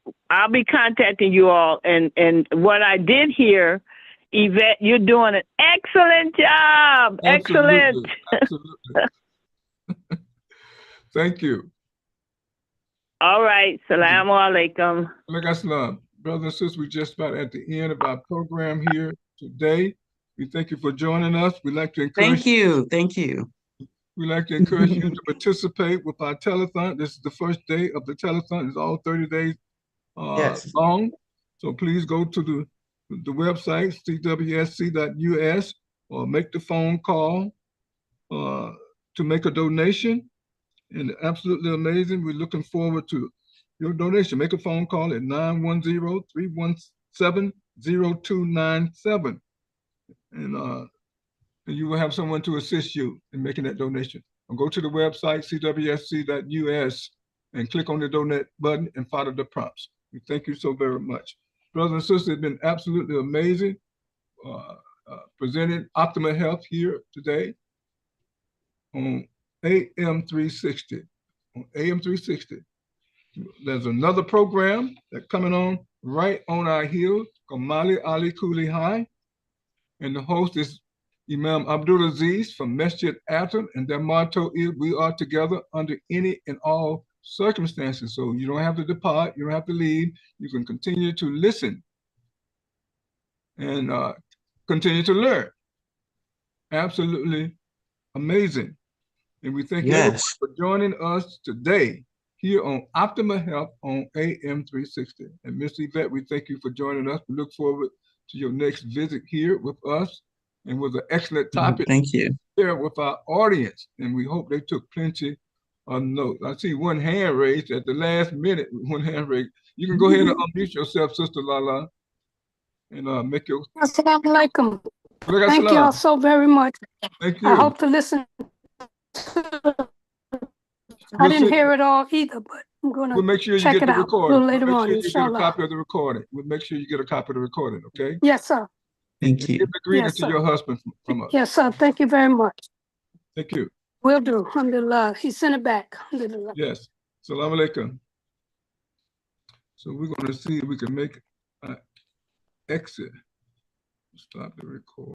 Speaker 7: be contacting you all. And what I did hear, Yvette, you're doing an excellent job.
Speaker 1: Absolutely.
Speaker 7: Excellent.
Speaker 1: Absolutely. Thank you.
Speaker 7: All right. Salaam alaikum.
Speaker 1: Alaikum. Brothers and sisters, we're just about at the end of our program here today. We thank you for joining us. We'd like to encourage
Speaker 4: Thank you.
Speaker 1: We'd like to encourage you to participate with our telethon. This is the first day of the telethon. It's all 30 days long. So please go to the website, cwsc.us, or make the phone call to make a donation. And absolutely amazing. We're looking forward to your donation. Make a phone call at 910-317-0297. And you will have someone to assist you in making that donation. Or go to the website, cwsc.us, and click on the donate button and follow the prompts. We thank you so very much. Brothers and sisters, it's been absolutely amazing presenting Optimal Health here today on AM 360. On AM 360. There's another program that's coming on right on our heels called Mali Ali Kuli High. And the host is Imam Abdul Aziz from Masjid Atom, and their motto is, we are together under any and all circumstances. So you don't have to depart, you don't have to leave. You can continue to listen and continue to learn. Absolutely amazing. And we thank everyone for joining us today here on Optimal Health on AM 360. And Ms. Yvette, we thank you for joining us. We look forward to your next visit here with us, and with an excellent topic.
Speaker 4: Thank you.
Speaker 1: Share with our audience, and we hope they took plenty of notes. I see one hand raised at the last minute. One hand raised. You can go ahead and unmute yourself, Sister Lala, and make your.
Speaker 8: Assalamu alaikum. Thank you all so very much.
Speaker 1: Thank you.
Speaker 8: I hope to listen. I didn't hear it all either, but I'm going to
Speaker 1: make sure you
Speaker 8: check
Speaker 1: get
Speaker 8: it
Speaker 1: the
Speaker 8: out
Speaker 1: recording.
Speaker 8: a little later on,
Speaker 1: You get a
Speaker 8: inshallah.
Speaker 1: copy of the recording. We'll make sure you get a copy of the recording, okay?
Speaker 8: Yes, sir.
Speaker 4: Thank you.
Speaker 1: Give the greeting to your husband from us.
Speaker 8: Yes, sir. Thank you very much.
Speaker 1: Thank you.
Speaker 8: Will do. Alhamdulillah. He sent it back. Alhamdulillah.
Speaker 1: Yes. Assalamu alaikum. So we're going to see if we can make an exit. Stop the record.